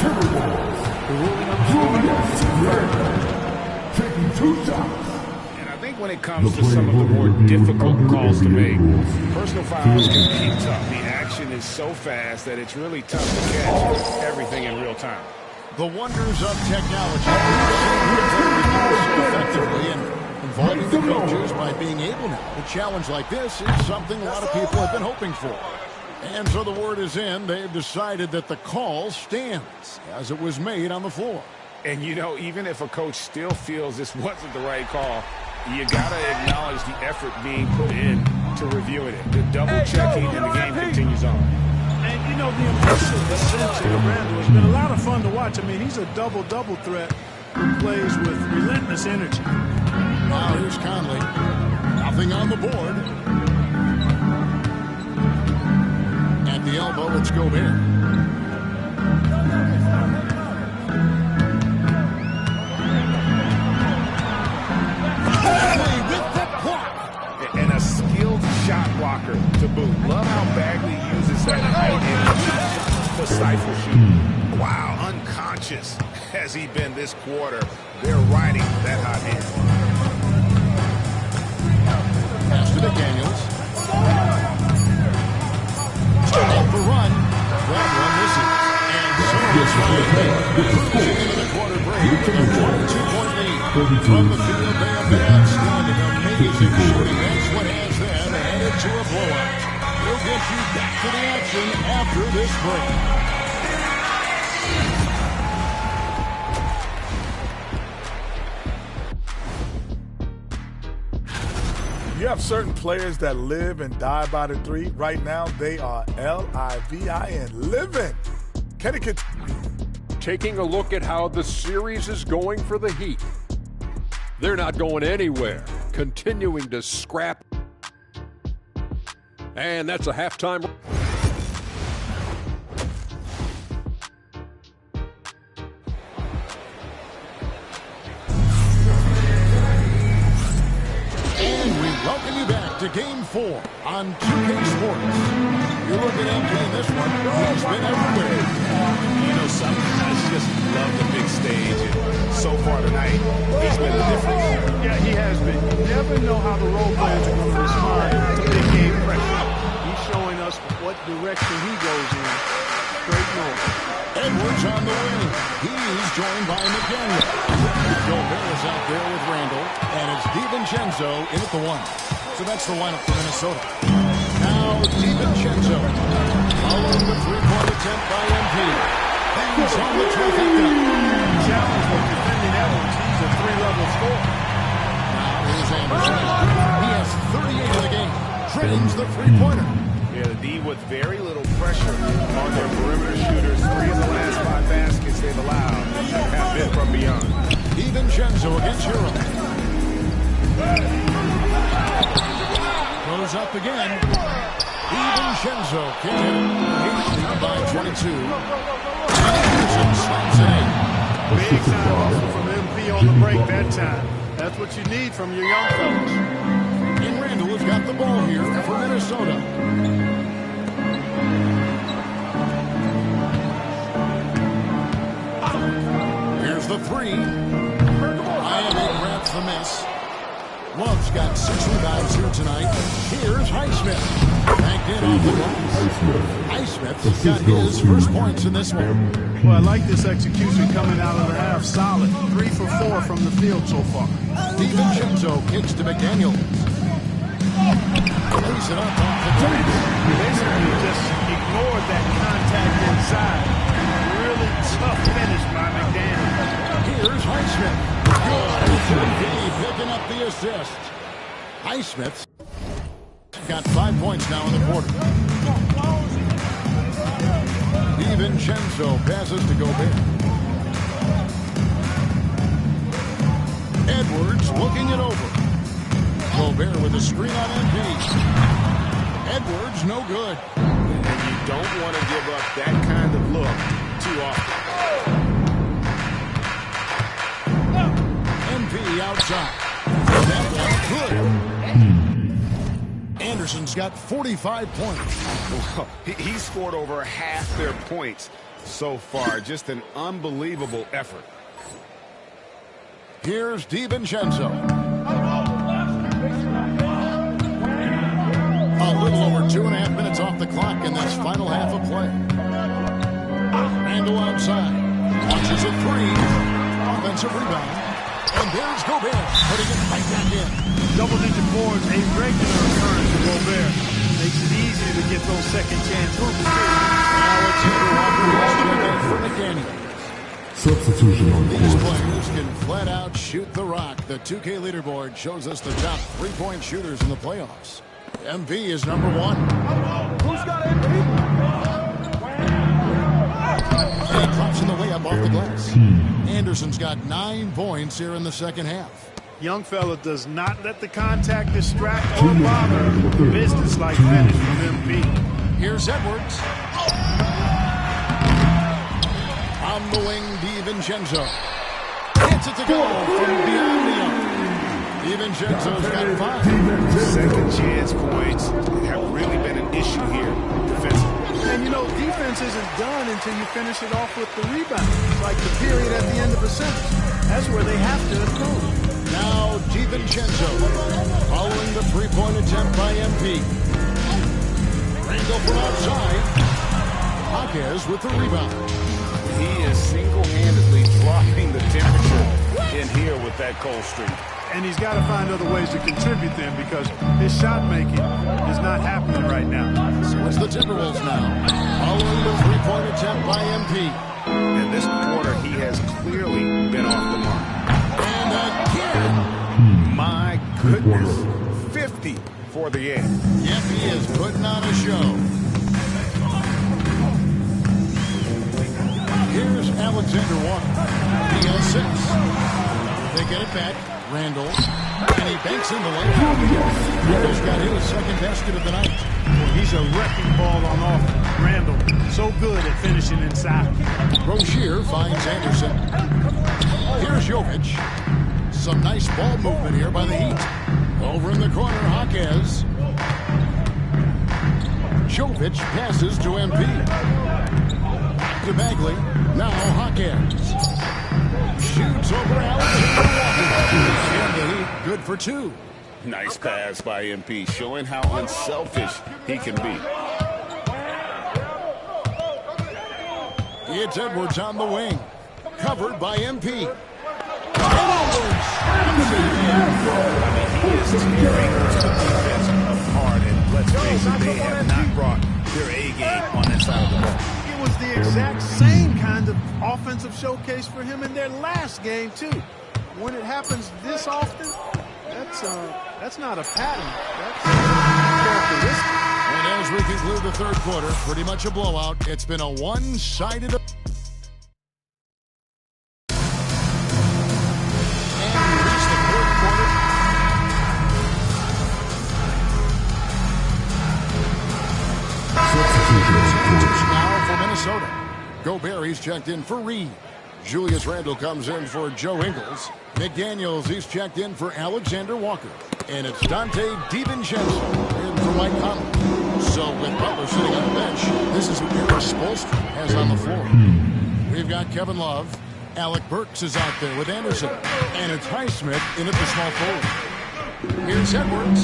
Taking 2 shots. When it comes to some of the more difficult calls to make, personal fouls can be tough. The action is so fast that it's really tough to catch everything in real time. The wonders of technology effectively and involving the coaches by being able to. A challenge like this is something a lot of people have been hoping for. And so the word is in. They've decided that the call stands as it was made on the floor. And, you know, even if a coach still feels this wasn't the right call, you got to acknowledge the effort being put in to reviewing it. The double-checking and the game continues on. And, you know, the impressive ascension of Randle has been a lot of fun to watch. I mean, he's a double-double threat who plays with relentless energy. Now here's Conley. Nothing on the board. At the elbow, it's Gobert. And a skilled shot blocker to boot. Love how Bagley uses that height energy to stifle shooting. Wow, unconscious has he been this quarter? They're riding that hot hand. Pass to McDaniels. Up the run. That one misses. And so cruising into the quarter break with a 42-point lead. From the field, they have been outstanding. Amazing shooting. That's what has them headed to a blowout. We'll get you back to the action after this break. You have certain players that live and die by the three. Right now, they are L-I-V-I-N, living. Connecticut. Taking a look at how the series is going for the Heat. They're not going anywhere, continuing to scrap. And that's a halftime. Welcome you back to Game 4 on 2K Sports. You look at MJ in this one, he's been everywhere. You know, some guys just love the big stage, and so far tonight, he's been the difference. Yeah, he has been. You never know how the role players are going to respond to big game pressure. He's showing us what direction he goes in. Straight north. Edwards on the wing. He's joined by McDaniel. Gobert is out there with Randall, and it's DiVincenzo in at the 1. So that's the lineup for Minnesota. Now DiVincenzo, following the three-point attempt by MP. Hangs on the trifecta. Challenge for defending Edwards. He's a 3-level scorer. Now here's Anderson. He has 38 in the game. Drains the three-pointer. Yeah, the D with very little pressure on their perimeter shooters. 3 of the last 5 baskets they've allowed have been from beyond. DiVincenzo against Hero. Goes up again. DiVincenzo can't hit it. He's leading by 22. Anderson slams it in. Big time hustle from MP on the break that time. That's what you need from your young fellas. And Randall has got the ball here for Minnesota. Here's the 3. Miami grabs the miss. Love's got 6 rebounds here tonight. Here's Highsmith. Banked in off the glass. Highsmith's got his first points in this one. Well, I like this execution coming out of the half. Solid. 3 for 4 from the field so far. DiVincenzo kicks to McDaniel. Lays it up off the table. Basically just ignored that contact inside. Really tough finish by McDaniel. Here's Highsmith. Good. Picking up the assist. Highsmith's got 5 points now in the quarter. DiVincenzo passes to Gobert. Edwards looking it over. Gobert with a screen on MP. Edwards no good. And you don't want to give up that kind of look too often. MP outside. That one good. Anderson's got 45 points. Well, he scored over half their points so far. Just an unbelievable effort. Here's DiVincenzo. A little over 2.5 minutes off the clock in this final half of play. Randall outside. Launches a 3. Offensive rebound. And there's Gobert putting it right back in. Double-digit boards, a regular occurrence for Gobert. Makes it easy to get those second chance hoops. Now it's Walker for McDaniel. Substitution on These court. players can flat out shoot the rock. The 2K leaderboard shows us the top 3-point shooters in the playoffs. MV is number 1. Who's got MP? And he drops in the way up off the glass. Anderson's got 9 points here in the second half. Young fella does not let the contact distract or bother. Business-like finish from MP. Here's Edwards. On the wing, DiVincenzo. Gets it to go from beyond the arc. DiVincenzo's got 5. Second chance points have really been an issue here defensively. And, you know, defense isn't done until you finish it off with the rebound. It's like the period at the end of a sentence. That's where they have to improve. Now, DiVincenzo following the three-point attempt by MP. Randall from outside. Jaquez with the rebound. He is single-handedly dropping the temperature in here with that cold streak. And he's got to find other ways to contribute then because his shot making is not happening right now. So it's the Timberwolves now, following the three-point attempt by MP. In this quarter, he has clearly been off the mark. And again. My goodness. 50 for the end. Yep, he is putting on a show. Here's Alexander Walker. He has 6. They get it back. Randall. And he banks in the lane. Randall's got his second basket of the night. He's a wrecking ball on offense. Randall, so good at finishing inside. Rozier finds Anderson. Here's Jovic. Some nice ball movement here by the Heat. Over in the corner, Jaquez. Jovic passes to MP. To Bagley. Now Jaquez. Shoots over Alexander Walker. And the Heat good for 2. Nice pass by MP, showing how unselfish he can be. It's Edwards on the wing. Covered by MP. And Edwards. He is tearing the defense apart, and let's face it, they have not brought their A game on that side of the ball. It was the exact same kind of offensive showcase for him in their last game, too. When it happens this often, that's not a pattern. That's characteristic. And as we conclude the third quarter, pretty much a blowout. It's been a one-sided. And we reach the third quarter. Substitutions now for Minnesota. Gobert, he's checked in for Reed. Julius Randle comes in for Joe Ingles. McDaniels, he's checked in for Alexander Walker. And it's Dante DiVincenzo in for Mike Conley. So with Butler sitting on the bench, this is who Erik Spoelstra has on the floor. We've got Kevin Love. Alec Burks is out there with Anderson. And it's Highsmith in at the small forward. Here's Edwards.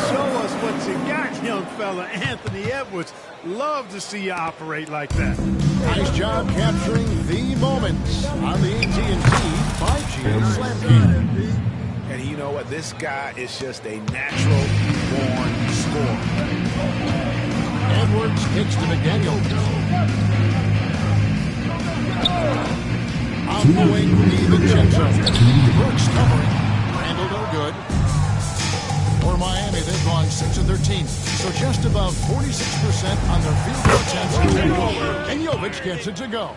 Show us what you got, young fella. Anthony Edwards. Love to see you operate like that. Nice job capturing the moments on the AT&T 5G Slam Game. And you know what? This guy is just a natural-born scorer. Edwards kicks to McDaniel. On the wing, DiVincenzo. Brooks covering. Randall no good. For Miami, they've gone 6 of 13. So just about 46% on their field goal attempts. And Jovic gets it to go.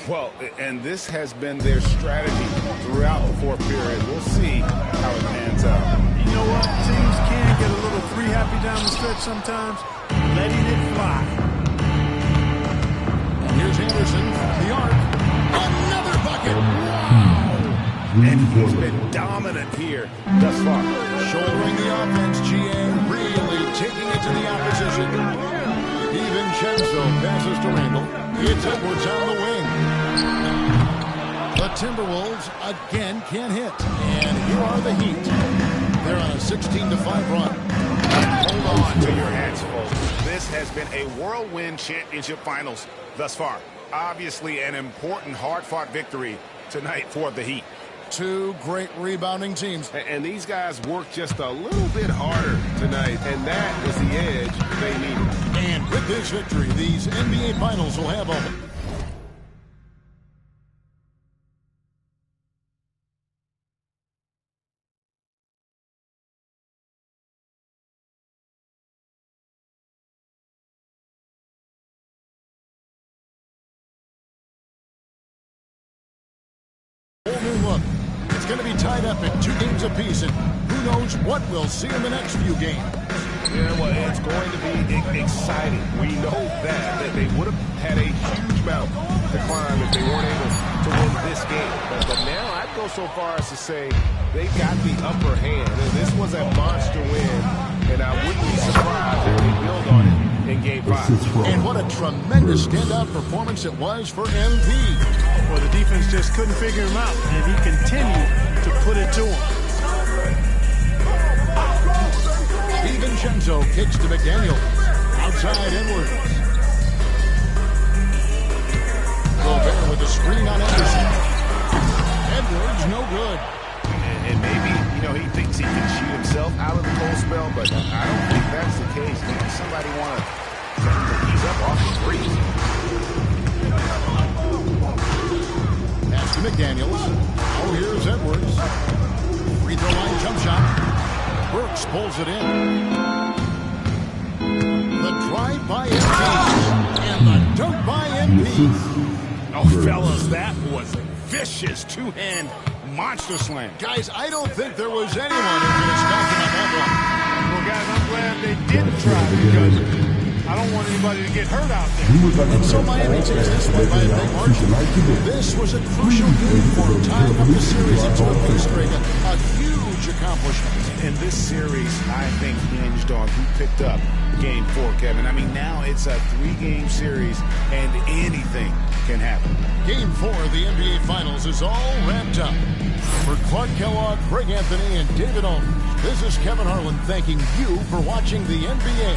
Well, and this has been their strategy throughout the fourth period. We'll see how it pans out. You know what? Teams can get a little free happy down the stretch sometimes. Letting it fly. And here's Anderson from the arc. Another bucket. Wow. And he's been dominant here thus far. Shouldering the offense, GA really taking it to the opposition. DiVincenzo passes to Randall. It's Edwards on the wing. The Timberwolves again can't hit. And here are the Heat. They're on a 16-5 run. Hold on to your hats, folks. This has been a whirlwind championship finals thus far. Obviously an important, hard-fought victory tonight for the Heat. 2 great rebounding teams. And these guys worked just a little bit harder tonight, and that was the edge they needed. And with this victory, these NBA Finals will have a... whole new look. It's going to be tied up in 2 games apiece, and who knows what we'll see in the next few games. Yeah, well, it's going to be exciting. We know that they would have had a huge mountain to climb if they weren't able to win this game. But now I'd go so far as to say they got the upper hand. And this was a monster win, and I wouldn't be surprised if they build on it in Game 5. And what a tremendous standout performance it was for MP. Well, the defense just couldn't figure him out, and he continued to put it to him. DiVincenzo kicks to McDaniel. Outside Edwards. Gobert with a screen on Anderson. Edwards, no good. And maybe, he thinks he can shoot himself out of the cold spell, but I don't think that's the case. Maybe somebody want to ease up off the three. Pass to McDaniels. Oh, here's Edwards. Free throw line jump shot. Burks pulls it in. The drive by MP. And the dunk by MP. Oh, fellas, that was a vicious two-hand monster slam. Guys, I don't think there was anyone who could have stopped him at that one. Well, guys, I'm glad they didn't try because I don't want anybody to get hurt out there. And so Miami takes this one by a big margin. This was a crucial game for tying up the series into a win streak. A huge accomplishment. And this series, I think, hinged on who picked up Game 4, Kevin. I mean, now it's a 3-game series, and anything can happen. Game 4 of the NBA Finals is all wrapped up. For Clark Kellogg, Greg Anthony, and David Aldridge, this is Kevin Harlan thanking you for watching the NBA.